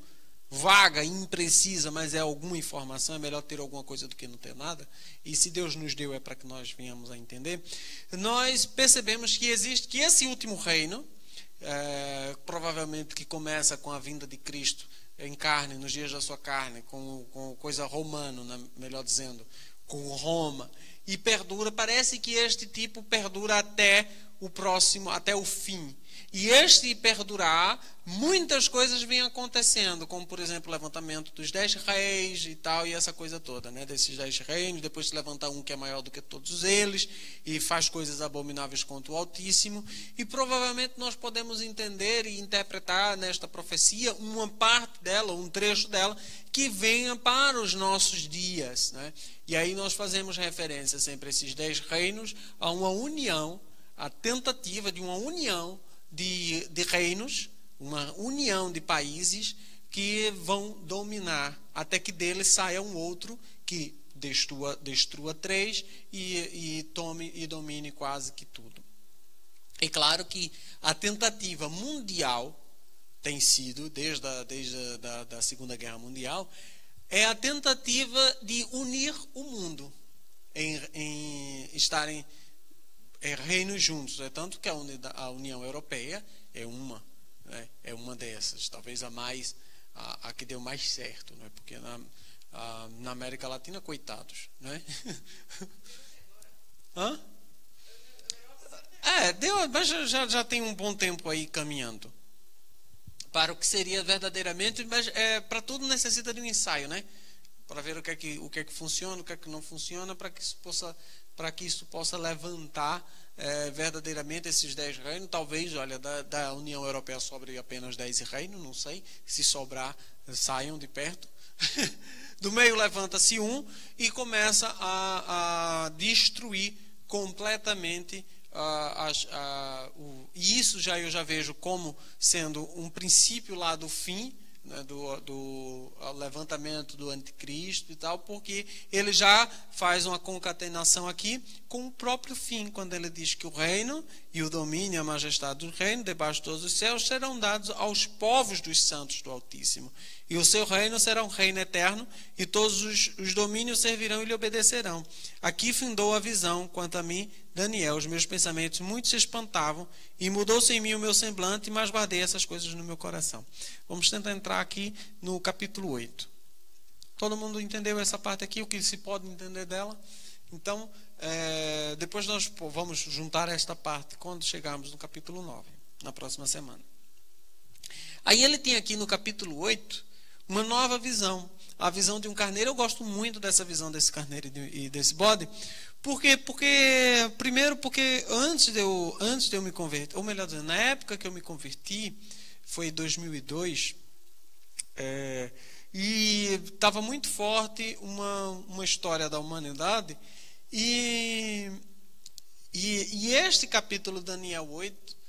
vaga, imprecisa, mas é alguma informação, é melhor ter alguma coisa do que não ter nada, e se Deus nos deu é para que nós venhamos a entender. Nós percebemos que existe, que esse último reino, provavelmente que começa com a vinda de Cristo em carne, nos dias da sua carne, com coisa romana, melhor dizendo, com Roma, e perdura, parece que este tipo perdura até o próximo, até o fim. E este perdurar, muitas coisas vêm acontecendo, como por exemplo o levantamento dos 10 reis e tal, e essa coisa toda, né? Desses 10 reinos, depois se levanta um que é maior do que todos eles, e faz coisas abomináveis contra o Altíssimo, e provavelmente nós podemos entender e interpretar nesta profecia uma parte dela, um trecho dela, que venha para os nossos dias, né? E aí nós fazemos referência sempre a esses 10 reinos, a uma união, a tentativa de uma união de reinos, uma união de países que vão dominar, até que dele saia um outro que destrua 3 e tome e domine quase que tudo. É claro que a tentativa mundial tem sido, desde a Segunda Guerra Mundial, é a tentativa de unir o mundo, em estarem reinos juntos. É tanto que a União Europeia é uma dessas, talvez a que deu mais certo, né? Porque na América Latina, coitados, né? Hã? Deu, mas já tem um bom tempo aí caminhando para o que seria verdadeiramente, mas para tudo necessita de um ensaio, né? Para ver o que é que funciona, o que é que não funciona, para que isso possa levantar verdadeiramente esses 10 reinos. Talvez, olha, da União Europeia sobre apenas 10 reinos, não sei, se sobrar, saiam de perto. Do meio levanta-se um e começa a destruir completamente e isso eu já vejo como sendo um princípio lá do fim, né, do levantamento do anticristo e tal, porque ele já faz uma concatenação aqui com o próprio fim, quando ele diz que o reino e o domínio e a majestade do reino debaixo de todos os céus serão dados aos povos dos santos do Altíssimo, e o seu reino será um reino eterno, e todos os domínios servirão e lhe obedecerão. Aqui findou a visão. Quanto a mim, Daniel, os meus pensamentos muito se espantavam, e mudou-se em mim o meu semblante, mas guardei essas coisas no meu coração. Vamos tentar entrar aqui no capítulo 8. Todo mundo entendeu essa parte aqui, o que se pode entender dela? Então, depois nós vamos juntar esta parte quando chegarmos no capítulo 9, na próxima semana. Aí ele tem aqui no capítulo 8 uma nova visão, a visão de um carneiro. Eu gosto muito dessa visão desse carneiro e desse bode. Por quê? Primeiro porque antes de eu me converter, ou melhor dizendo, na época que eu me converti, foi em 2002, e estava muito forte uma história da humanidade, e este capítulo, Daniel 8,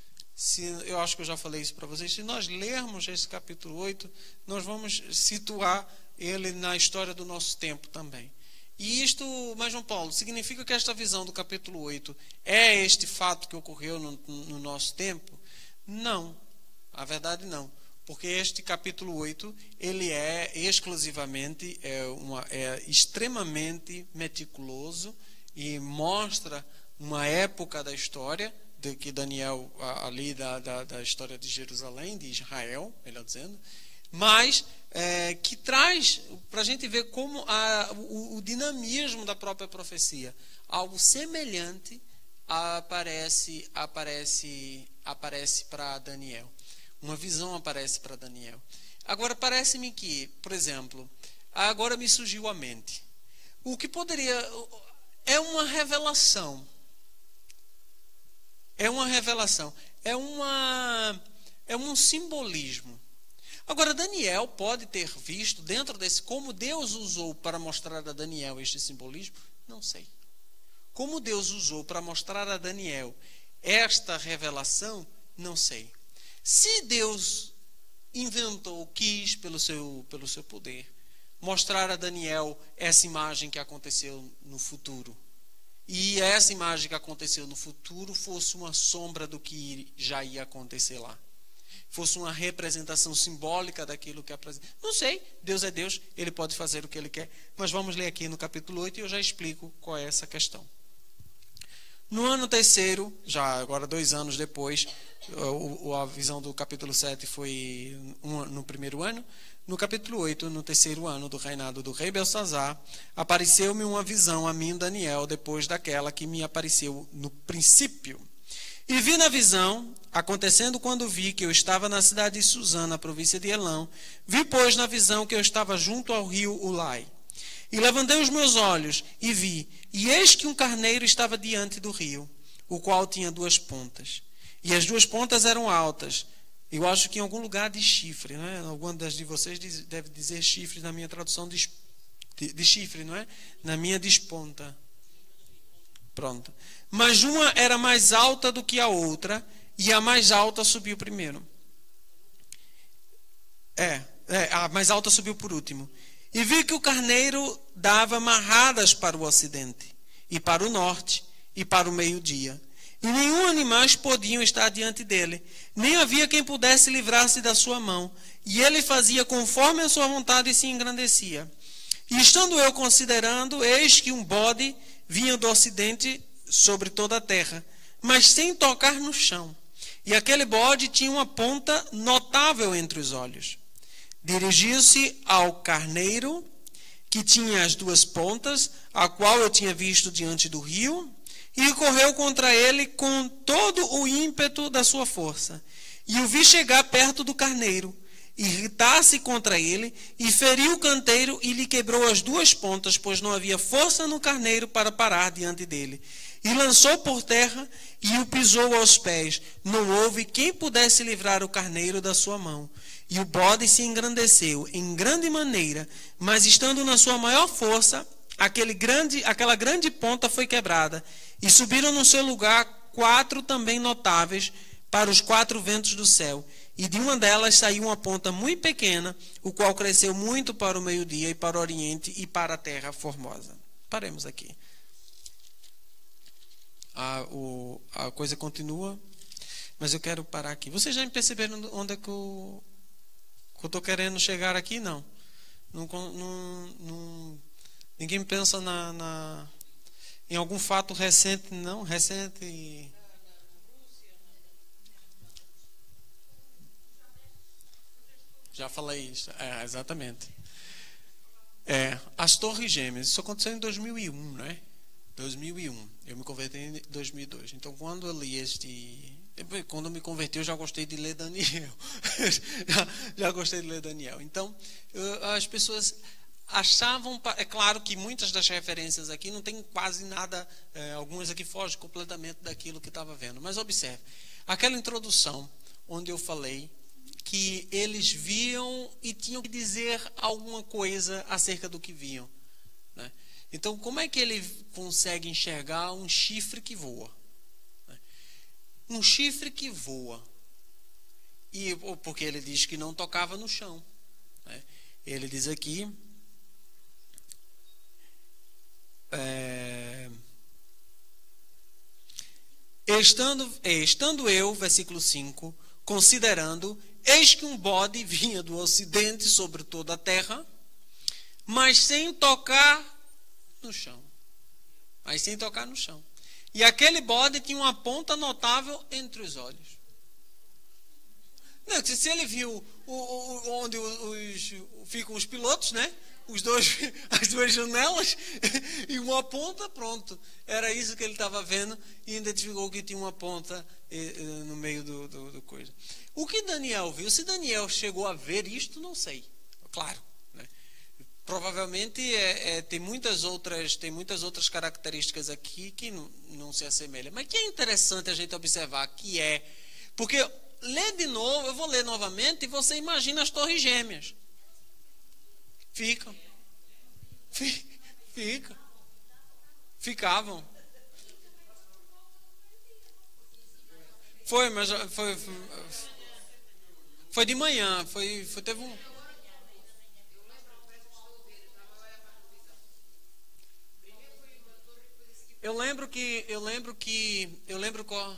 eu acho que eu já falei isso para vocês, se nós lermos esse capítulo 8, nós vamos situar ele na história do nosso tempo também. E isto, mas João Paulo, significa que esta visão do capítulo 8 é este fato que ocorreu no nosso tempo? Não, a verdade não. porque este capítulo 8, ele é exclusivamente, extremamente meticuloso e mostra uma época da história, de que Daniel, ali da história de Jerusalém, de Israel, melhor dizendo, mas que traz para a gente ver como o dinamismo da própria profecia. Algo semelhante aparece para Daniel. Uma visão aparece para Daniel. Agora, parece-me que, por exemplo, agora me surgiu à mente. O que poderia... É uma revelação. É uma revelação. É um simbolismo. Agora, Daniel pode ter visto dentro desse... Como Deus usou para mostrar a Daniel este simbolismo? Não sei. Como Deus usou para mostrar a Daniel esta revelação? Não sei. Se Deus inventou, quis, pelo seu poder, mostrar a Daniel essa imagem que aconteceu no futuro, e essa imagem que aconteceu no futuro fosse uma sombra do que já ia acontecer lá, fosse uma representação simbólica daquilo que apresenta. Não sei, Deus é Deus, Ele pode fazer o que Ele quer, mas vamos ler aqui no capítulo 8 e eu já explico qual é essa questão. No ano terceiro, já agora 2 anos depois, a visão do capítulo 7 foi no primeiro ano. No capítulo 8, no terceiro ano do reinado do rei Belsazar, apareceu-me uma visão a mim, Daniel, depois daquela que me apareceu no princípio. E vi na visão, acontecendo quando vi que eu estava na cidade de Suzã, na província de Elão, vi, pois, na visão que eu estava junto ao rio Ulai. E levantei os meus olhos e vi, e eis que um carneiro estava diante do rio, o qual tinha 2 pontas. E as 2 pontas eram altas. Eu acho que em algum lugar de chifre, não é? Alguma de vocês deve dizer chifre, na minha tradução de chifre, não é? Na minha desponta. Pronto. Mas uma era mais alta do que a outra, e a mais alta subiu primeiro. A mais alta subiu por último. E vi que o carneiro dava marradas para o ocidente, e para o norte, e para o meio-dia. E nenhum animais podiam estar diante dele, nem havia quem pudesse livrar-se da sua mão. E ele fazia conforme a sua vontade e se engrandecia. E estando eu considerando, eis que um bode vinha do ocidente sobre toda a terra, mas sem tocar no chão. E aquele bode tinha uma ponta notável entre os olhos. Dirigiu-se ao carneiro, que tinha as 2 pontas, a qual eu tinha visto diante do rio, e correu contra ele com todo o ímpeto da sua força. E o vi chegar perto do carneiro, irritar-se contra ele, e feriu o canteiro e lhe quebrou as 2 pontas, pois não havia força no carneiro para parar diante dele. E lançou por terra e o pisou aos pés. Não houve quem pudesse livrar o carneiro da sua mão. E o bode se engrandeceu em grande maneira, mas estando na sua maior força, aquela grande ponta foi quebrada. E subiram no seu lugar 4 também notáveis para os 4 ventos do céu. E de uma delas saiu uma ponta muito pequena, o qual cresceu muito para o meio-dia e para o oriente e para a terra formosa. Paremos aqui. A coisa continua, mas eu quero parar aqui. Vocês já perceberam onde é que eu estou querendo chegar aqui? Não. Ninguém pensa em algum fato recente, não? Recente. Já falei isso. Exatamente. As Torres Gêmeas. Isso aconteceu em 2001, não é? 2001. Eu me converti em 2002. Então, quando eu li quando eu me converti, eu já gostei de ler Daniel. já gostei de ler Daniel. Então, as pessoas achavam... É claro que muitas das referências aqui não tem quase nada... algumas aqui fogem completamente daquilo que estava vendo. Mas observe. Aquela introdução, onde eu falei que eles viam e tinham que dizer alguma coisa acerca do que viam, né? Então, como é que ele consegue enxergar um chifre que voa? Um chifre que voa. Porque ele diz que não tocava no chão, né? Ele diz aqui... Estando eu, versículo 5, considerando, eis que um bode vinha do ocidente sobre toda a terra, mas sem tocar no chão. Mas sem tocar no chão. E aquele bode tinha uma ponta notável entre os olhos. Não, se ele viu onde ficam os pilotos, né? As duas janelas e uma ponta, pronto. Era isso que ele estava vendo e identificou que tinha uma ponta no meio do coisa. O que Daniel viu? Se Daniel chegou a ver isto, não sei. Claro, né? Provavelmente tem muitas outras características aqui que não se assemelham. Mas que é interessante a gente observar que porque lê de novo, eu vou ler novamente e você imagina as torres gêmeas. Ficavam. Foi de manhã, teve um. Eu lembro qual.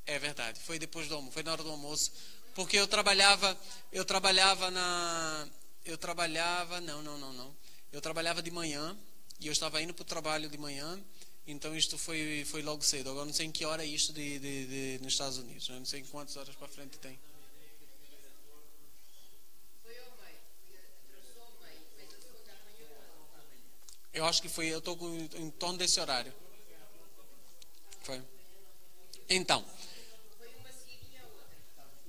É verdade, foi depois do almoço, foi na hora do almoço, porque eu trabalhava de manhã, e eu estava indo para o trabalho de manhã, então isto foi logo cedo. Agora não sei em que hora é isto nos Estados Unidos, eu não sei em quantas horas para frente tem. Eu acho que eu estou em torno desse horário. Foi. Então.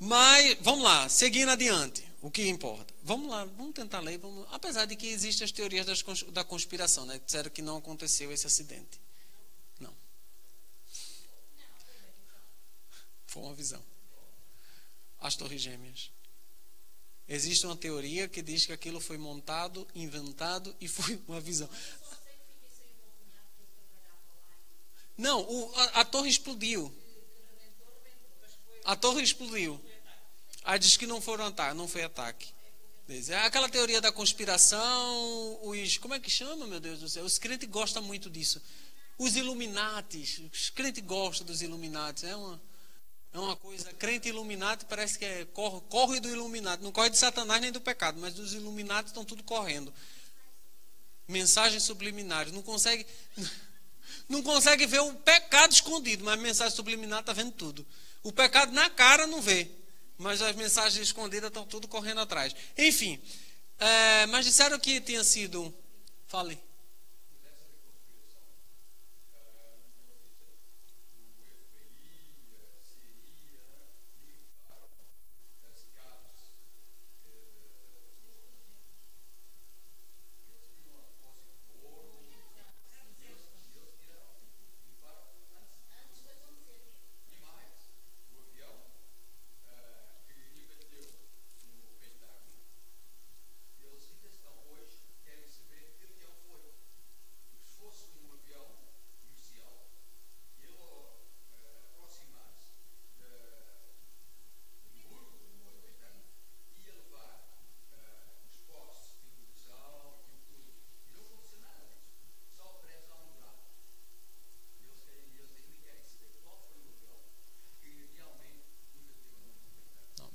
Mas, vamos lá, seguindo adiante, o que importa. Vamos lá, vamos tentar ler. Apesar de que existem as teorias da conspiração, né? Disseram que não aconteceu esse acidente. Não. Foi uma visão. As torres gêmeas. Existe uma teoria que diz que aquilo foi montado, inventado e foi uma visão. Não, a torre explodiu. A torre explodiu. Aí diz que não foi ataque. Aquela teoria da conspiração, como é que chama, meu Deus do céu? Os crentes gostam muito disso. Os Illuminatis, os crentes gostam dos Illuminatis. É uma coisa, crente Illuminati parece que corre do Illuminati. Não corre de Satanás nem do pecado, mas dos Illuminati estão tudo correndo. Mensagens subliminares. Não consegue ver o pecado escondido, mas a mensagem subliminar está vendo tudo. O pecado na cara não vê, mas as mensagens escondidas estão tudo correndo atrás. Enfim, mas disseram que tinha sido... Fale.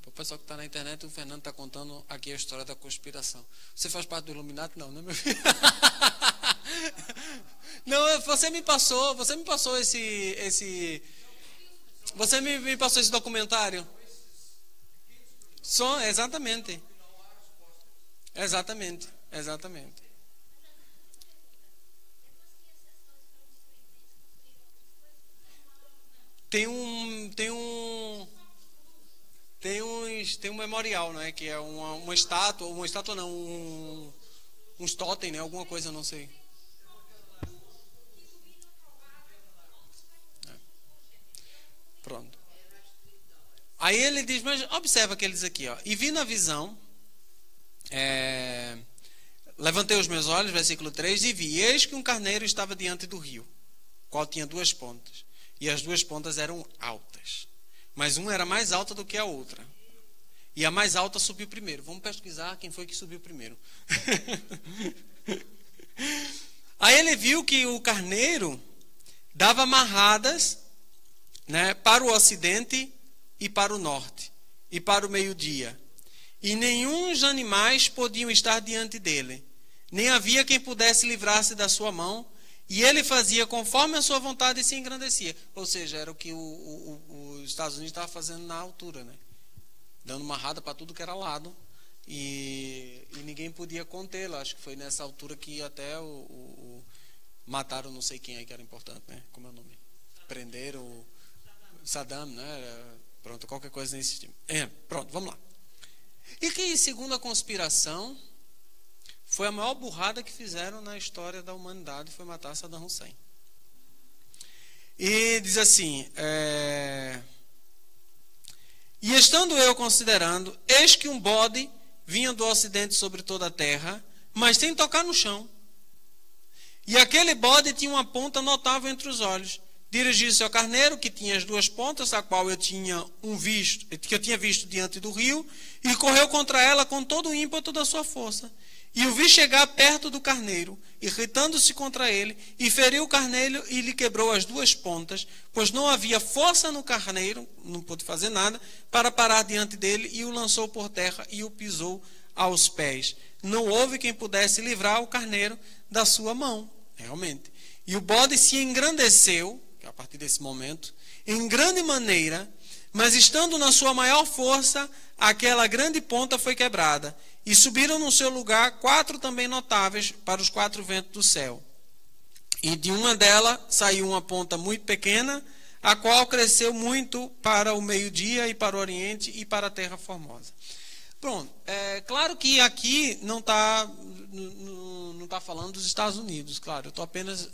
O pessoal que está na internet, o Fernando está contando aqui a história da conspiração. Você faz parte do Illuminati? Não, né, meu filho? Não, você me passou esse você me passou esse documentário. Exatamente. Tem um memorial, não é? Que é uma estátua não, uns totem, né? Alguma coisa, não sei. Pronto. Aí ele diz, mas observa que ele diz aqui, ó. E vi na visão, levantei os meus olhos, versículo 3, e vi, eis que um carneiro estava diante do rio, qual tinha 2 pontas, e as 2 pontas eram altas, mas uma era mais alta do que a outra. E a mais alta subiu primeiro. Vamos pesquisar quem foi que subiu primeiro. Aí ele viu que o carneiro dava amarradas, né, para o ocidente e para o norte, e para o meio-dia. E nenhum dos animais podiam estar diante dele, nem havia quem pudesse livrar-se da sua mão, e ele fazia conforme a sua vontade e se engrandecia. Ou seja, era o que os Estados Unidos estavam fazendo na altura, né? Dando marrada para tudo que era lado, e ninguém podia contê-lo. Acho que foi nessa altura que até mataram não sei quem aí que era importante, né? Como é o nome? Prenderam o Saddam, né? Pronto, qualquer coisa nesse tipo. Pronto, vamos lá. E que, segundo a conspiração, foi a maior burrada que fizeram na história da humanidade, foi matar Saddam Hussein. E diz assim, e estando eu considerando, eis que um bode vinha do ocidente sobre toda a terra, mas sem tocar no chão. E aquele bode tinha uma ponta notável entre os olhos. Dirigiu-se ao carneiro, que tinha as duas pontas, a qual eu tinha visto diante do rio, e correu contra ela com todo o ímpeto da sua força. E o vi chegar perto do carneiro, irritando-se contra ele, e feriu o carneiro e lhe quebrou as duas pontas, pois não havia força no carneiro, não pôde fazer nada, para parar diante dele, e o lançou por terra e o pisou aos pés. Não houve quem pudesse livrar o carneiro da sua mão, realmente. E o bode se engrandeceu, a partir desse momento, em grande maneira, mas estando na sua maior força, aquela grande ponta foi quebrada, e subiram no seu lugar 4 também notáveis para os 4 ventos do céu. E de uma delas saiu uma ponta muito pequena, a qual cresceu muito para o meio-dia e para o oriente e para a terra formosa. Pronto, claro que aqui não está falando dos Estados Unidos, claro, eu estou apenas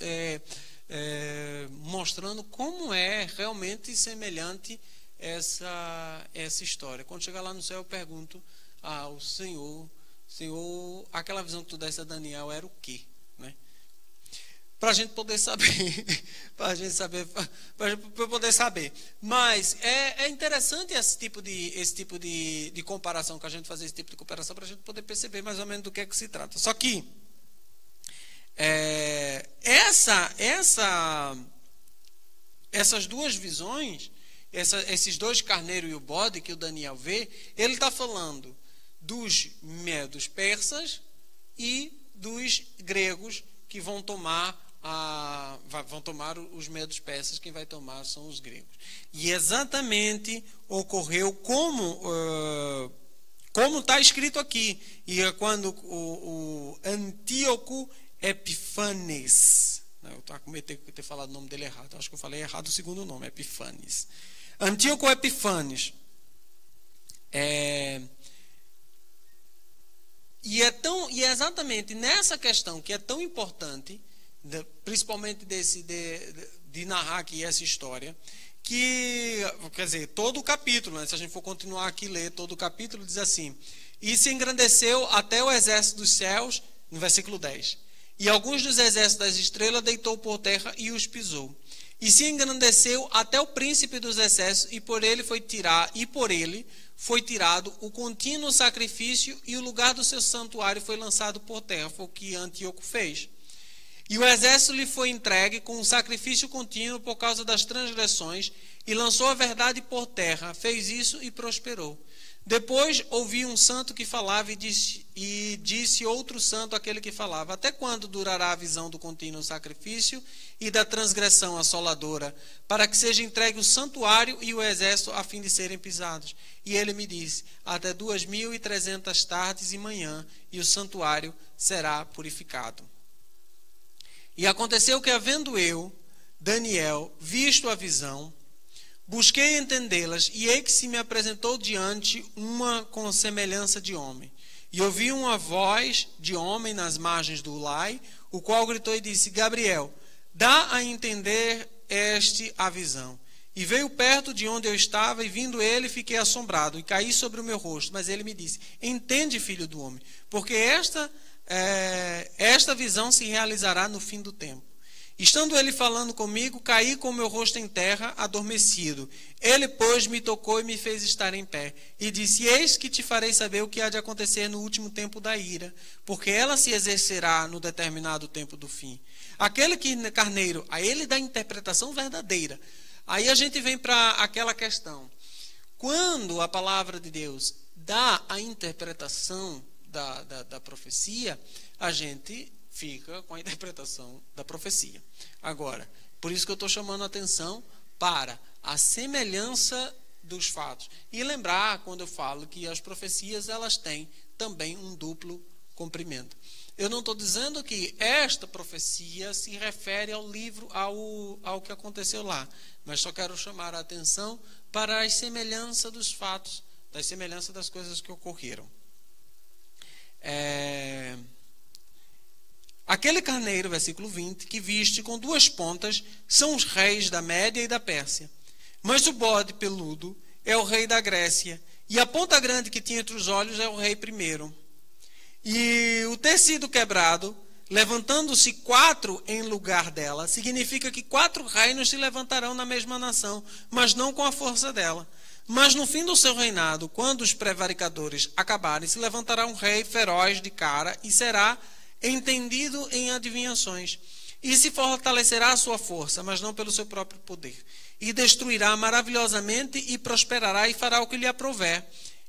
mostrando como é realmente semelhante essa história. Quando chegar lá no céu, eu pergunto ao Senhor, aquela visão que tu desse a Daniel era o quê? Né? Para a gente poder saber, para poder saber. Mas é interessante esse tipo de comparação, que a gente fazer esse tipo de comparação para a gente poder perceber mais ou menos do que é que se trata. Só que essas duas visões, esses dois carneiros e o bode que o Daniel vê, ele está falando dos medos persas e dos gregos que vão tomar os medos persas. Quem vai tomar são os gregos. E exatamente ocorreu como está escrito aqui. E é quando o Antíoco Epifanes, eu estava com medo de ter falado o nome dele errado, acho que eu falei errado o segundo nome, Epifanes. Antíoco Epifanes. E é exatamente nessa questão que é tão importante, principalmente de narrar aqui essa história, que, quer dizer, todo o capítulo, né, se a gente for continuar aqui ler todo o capítulo, diz assim: e se engrandeceu até o exército dos céus, no versículo 10, e alguns dos exércitos das estrelas deitou por terra e os pisou. E se engrandeceu até o príncipe dos exércitos, e por ele foi tirado o contínuo sacrifício, e o lugar do seu santuário foi lançado por terra. Foi o que Antíoco fez. E o exército lhe foi entregue com um sacrifício contínuo por causa das transgressões, e lançou a verdade por terra. Fez isso e prosperou. Depois ouvi um santo que falava, e disse outro santo àquele que falava: até quando durará a visão do contínuo sacrifício e da transgressão assoladora, para que seja entregue o santuário e o exército a fim de serem pisados? E ele me disse: até 2300 tardes e manhã, e o santuário será purificado. E aconteceu que, havendo eu, Daniel, visto a visão, busquei entendê-las, e eis que se me apresentou diante uma com semelhança de homem. E ouvi uma voz de homem nas margens do Ulai, o qual gritou e disse: Gabriel, dá a entender a visão. E veio perto de onde eu estava, e vindo ele, fiquei assombrado, e caí sobre o meu rosto. Mas ele me disse: entende, filho do homem, porque esta visão se realizará no fim do tempo. Estando ele falando comigo, caí com o meu rosto em terra, adormecido. Ele, pois, me tocou e me fez estar em pé. E disse: eis que te farei saber o que há de acontecer no último tempo da ira, porque ela se exercerá no determinado tempo do fim. Aquele carneiro, a ele dá interpretação verdadeira. Aí a gente vem para aquela questão. quando a palavra de Deus dá a interpretação da profecia, a gente fica com a interpretação da profecia. Agora, por isso que eu estou chamando a atenção para a semelhança dos fatos. E lembrar, quando eu falo que as profecias, elas têm também um duplo cumprimento. Eu não estou dizendo que esta profecia se refere ao livro, ao que aconteceu lá, mas só quero chamar a atenção para a semelhança dos fatos, da semelhança das coisas que ocorreram. Aquele carneiro, versículo 20, que viste com 2 pontas, são os reis da Média e da Pérsia. Mas o bode peludo é o rei da Grécia, e a ponta grande que tinha entre os olhos é o rei primeiro. E o tecido quebrado, levantando-se 4 em lugar dela, significa que 4 reinos se levantarão na mesma nação, mas não com a força dela. Mas no fim do seu reinado, quando os prevaricadores acabarem, se levantará um rei feroz de cara e será entendido em adivinhações. E se fortalecerá a sua força, mas não pelo seu próprio poder. E destruirá maravilhosamente e prosperará e fará o que lhe aprouver.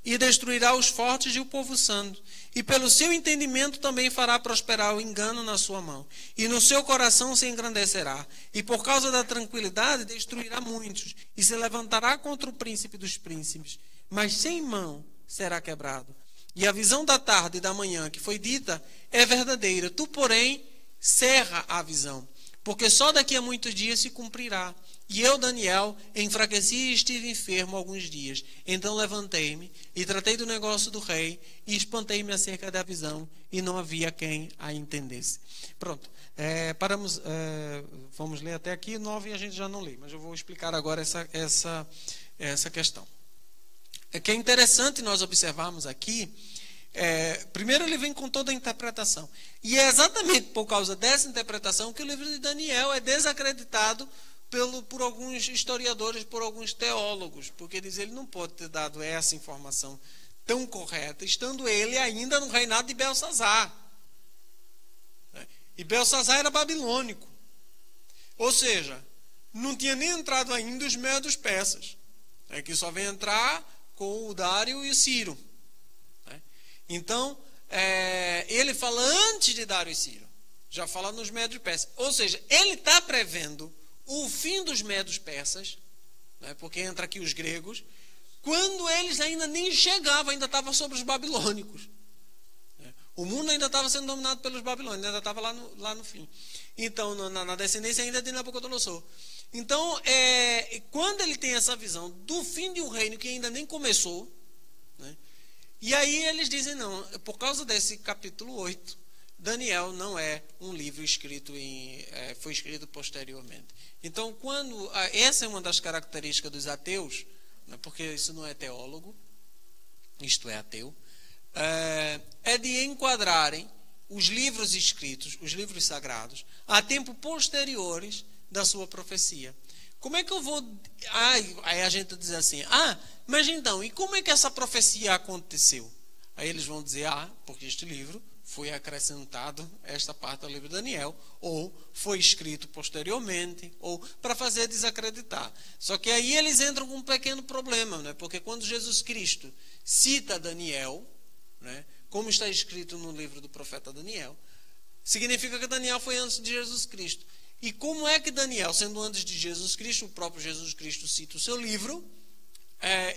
E destruirá os fortes e o povo santo. E pelo seu entendimento também fará prosperar o engano na sua mão. E no seu coração se engrandecerá. E por causa da tranquilidade destruirá muitos. E se levantará contra o príncipe dos príncipes. Mas sem mão será quebrado. E a visão da tarde e da manhã que foi dita é verdadeira. Tu, porém, cerra a visão. Porque só daqui a muitos dias se cumprirá. E eu, Daniel, enfraqueci e estive enfermo alguns dias. Então levantei-me e tratei do negócio do rei e espantei-me acerca da visão e não havia quem a entendesse. Pronto, vamos ler até aqui, 9 e a gente já não lê, mas eu vou explicar agora essa questão. Que é interessante nós observarmos aqui, primeiro ele vem com toda a interpretação. E é exatamente por causa dessa interpretação que o livro de Daniel é desacreditado por alguns historiadores, por alguns teólogos, porque diz ele não pode ter dado essa informação tão correta, estando ele ainda no reinado de Belsazar. E Belsazar era babilônico. Ou seja, não tinha nem entrado ainda os medos persas, que só vem entrar com o Dário e o Ciro. Então, ele fala antes de Dário e Ciro, já fala nos medos persas. Ou seja, ele está prevendo o fim dos medos persas, porque entra aqui os gregos, quando eles ainda nem chegavam, ainda estavam sobre os babilônicos. O mundo ainda estava sendo dominado pelos babilônicos, ainda estava lá no fim. Então, na descendência ainda de Nabucodonosor. Então, quando ele tem essa visão do fim de um reino que ainda nem começou, e aí eles dizem, não, por causa desse capítulo 8, Daniel não é um livro escrito foi escrito posteriormente. Então, essa é uma das características dos ateus, porque isso não é teólogo, isto é ateu, é de enquadrarem os livros escritos, os livros sagrados, a tempo posteriores da sua profecia. Como é que eu vou... Aí a gente diz assim, mas então, e como é que essa profecia aconteceu? Aí eles vão dizer, porque este livro foi acrescentado esta parte ao livro de Daniel, ou foi escrito posteriormente, ou para fazer desacreditar. Só que aí eles entram com um pequeno problema, porque quando Jesus Cristo cita Daniel, como está escrito no livro do profeta Daniel, significa que Daniel foi antes de Jesus Cristo. E como é que Daniel, sendo antes de Jesus Cristo, o próprio Jesus Cristo cita o seu livro,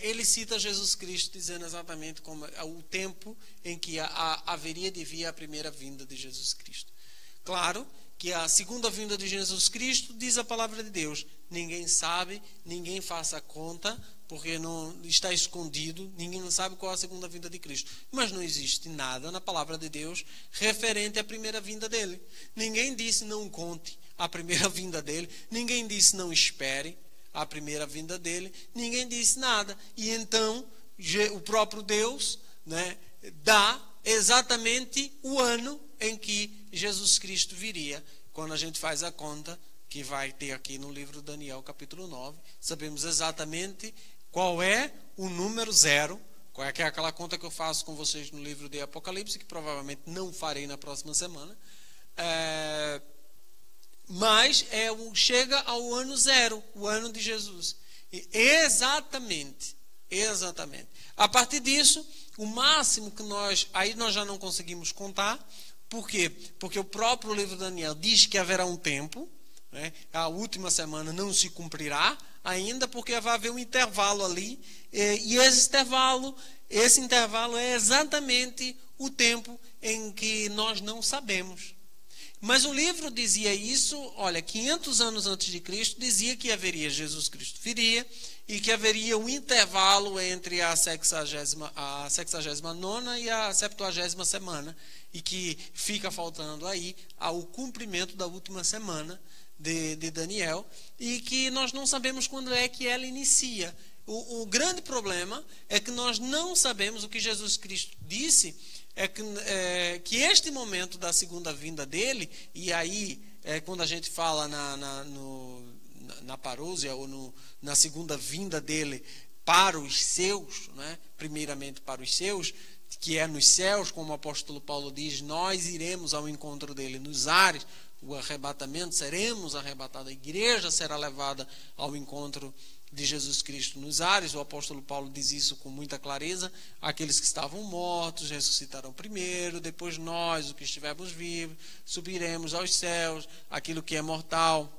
ele cita Jesus Cristo dizendo exatamente como o tempo em que haveria de vir a primeira vinda de Jesus Cristo. Claro que a segunda vinda de Jesus Cristo, diz a palavra de Deus, ninguém sabe, ninguém faça conta, porque não está escondido, ninguém não sabe qual é a segunda vinda de Cristo. Mas não existe nada na palavra de Deus referente à primeira vinda dele. Ninguém disse não conte a primeira vinda dele, ninguém disse não espere a primeira vinda dele, ninguém disse nada. E então o próprio Deus dá exatamente o ano em que Jesus Cristo viria. Quando a gente faz a conta que vai ter aqui no livro de Daniel capítulo 9, sabemos exatamente qual é o número 0, qual é aquela conta que eu faço com vocês no livro de Apocalipse, que provavelmente não farei na próxima semana, mas chega ao ano 0, o ano de Jesus. E exatamente Exatamente. A partir disso, o máximo que aí nós já não conseguimos contar. Por quê? Porque o próprio livro de Daniel diz que haverá um tempo, né? A última semana não se cumprirá ainda, porque vai haver um intervalo ali, e esse intervalo é exatamente o tempo em que nós não sabemos. Mas o livro dizia isso, olha, 500 anos antes de Cristo, dizia que haveria, Jesus Cristo viria, e que haveria um intervalo entre a 69ª e a 70ª semana, e que fica faltando aí ao cumprimento da última semana de Daniel, e que nós não sabemos quando é que ela inicia. O grande problema é que nós não sabemos. O que Jesus Cristo disse é que este momento da segunda vinda dele, e aí quando a gente fala na parousia, ou na segunda vinda dele para os seus, né? Primeiramente para os seus, que é nos céus, como o apóstolo Paulo diz, nós iremos ao encontro dele nos ares, o arrebatamento, seremos arrebatados, a igreja será levada ao encontro de Jesus Cristo nos ares. O apóstolo Paulo diz isso com muita clareza: aqueles que estavam mortos ressuscitarão primeiro, depois nós, os que estivermos vivos, subiremos aos céus, aquilo que é mortal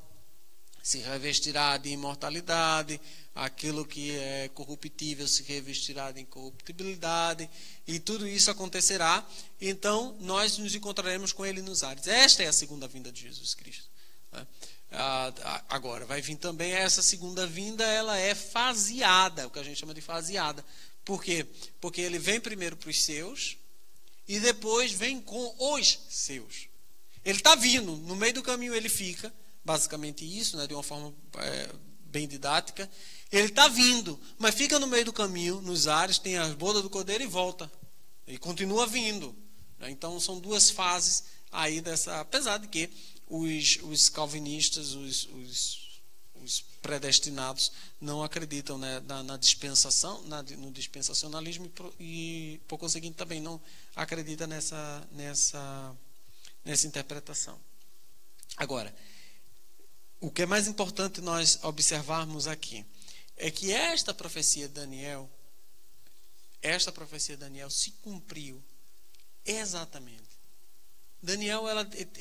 se revestirá de imortalidade, aquilo que é corruptível se revestirá de incorruptibilidade, e tudo isso acontecerá. Então nós nos encontraremos com ele nos ares. Esta é a segunda vinda de Jesus Cristo, né? Agora vai vir também essa segunda vinda, ela é faseada, o que a gente chama de faseada. Por quê? Porque ele vem primeiro para os seus e depois vem com os seus. Ele está vindo, no meio do caminho ele fica, basicamente isso, né, de uma forma bem didática. Ele está vindo, mas fica no meio do caminho, nos ares, tem as bodas do cordeiro e volta. E continua vindo, né? Então são duas fases aí dessa, apesar de que os calvinistas, os predestinados, não acreditam, né, na dispensação, no dispensacionalismo, e por conseguinte também não acredita nessa interpretação. Agora, o que é mais importante nós observarmos aqui é que esta profecia de Daniel se cumpriu exatamente.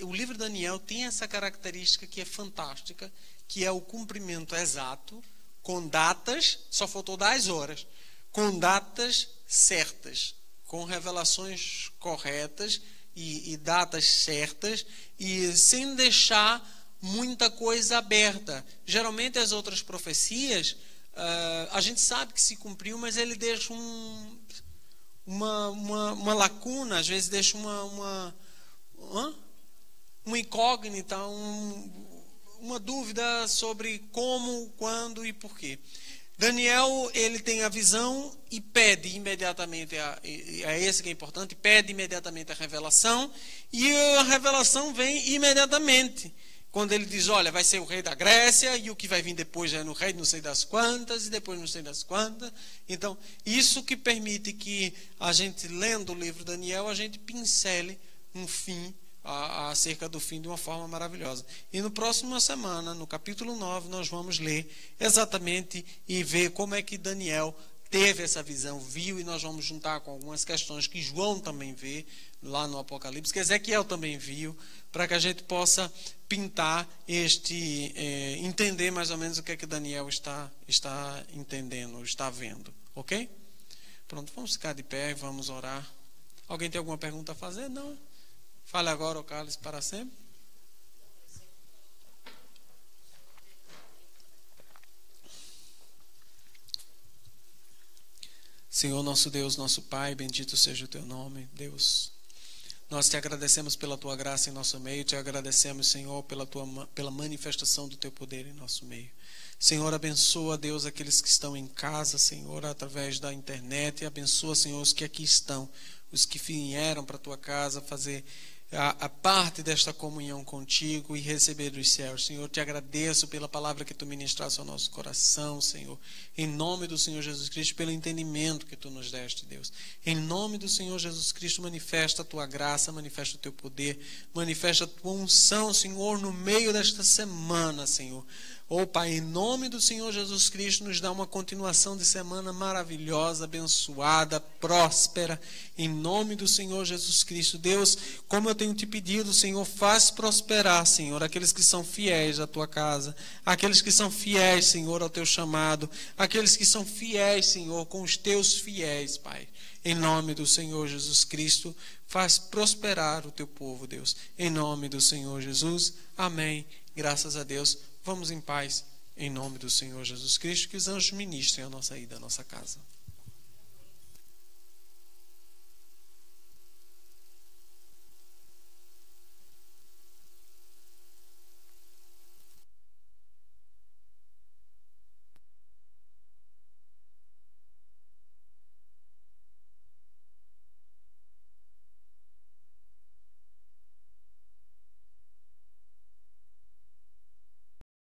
O livro de Daniel tem essa característica que é fantástica, que é o cumprimento exato, com datas, só faltou dar as horas, com datas certas, com revelações corretas e datas certas, e sem deixar muita coisa aberta. Geralmente as outras profecias, a gente sabe que se cumpriu, mas ele deixa uma lacuna, às vezes deixa uma incógnita, uma dúvida sobre como, quando e porquê. Daniel, ele tem a visão e pede imediatamente, é esse que é importante, pede imediatamente a revelação, e a revelação vem imediatamente. Quando ele diz, olha, vai ser o rei da Grécia, e o que vai vir depois é no rei não sei das quantas, e depois não sei das quantas. Então, isso que permite que a gente, lendo o livro de Daniel, a gente pincele um fim, acerca do fim, de uma forma maravilhosa. E no próximo semana, no capítulo 9, nós vamos ler exatamente e ver como é que Daniel teve essa visão, viu, e nós vamos juntar com algumas questões que João também vê lá no Apocalipse, que Ezequiel também viu, para que a gente possa pintar entender mais ou menos o que é que Daniel está entendendo, está vendo, ok? Pronto, vamos ficar de pé e vamos orar. Alguém tem alguma pergunta a fazer? Não? Fale agora, ó cálice para sempre. Senhor, nosso Deus, nosso Pai, bendito seja o teu nome, Deus. Nós te agradecemos pela tua graça em nosso meio, te agradecemos, Senhor, pela manifestação do teu poder em nosso meio. Senhor, abençoa, Deus, aqueles que estão em casa, Senhor, através da internet, e abençoa, Senhor, os que aqui estão, os que vieram para a tua casa fazer a parte desta comunhão contigo e receber dos céus. Senhor, te agradeço pela palavra que tu ministraste ao nosso coração, Senhor, em nome do Senhor Jesus Cristo, pelo entendimento que tu nos deste, Deus. Em nome do Senhor Jesus Cristo, manifesta a tua graça, manifesta o teu poder, manifesta a tua unção, Senhor, no meio desta semana, Senhor. Oh, Pai, em nome do Senhor Jesus Cristo, nos dá uma continuação de semana maravilhosa, abençoada, próspera, em nome do Senhor Jesus Cristo. Deus, como eu tenho te pedido, Senhor, faz prosperar, Senhor, aqueles que são fiéis à tua casa, aqueles que são fiéis, Senhor, ao teu chamado, aqueles que são fiéis, Senhor, com os teus fiéis, Pai. Em nome do Senhor Jesus Cristo, faz prosperar o teu povo, Deus. Em nome do Senhor Jesus. Amém. Graças a Deus. Vamos em paz. Em nome do Senhor Jesus Cristo. Que os anjos ministrem a nossa ida à nossa casa.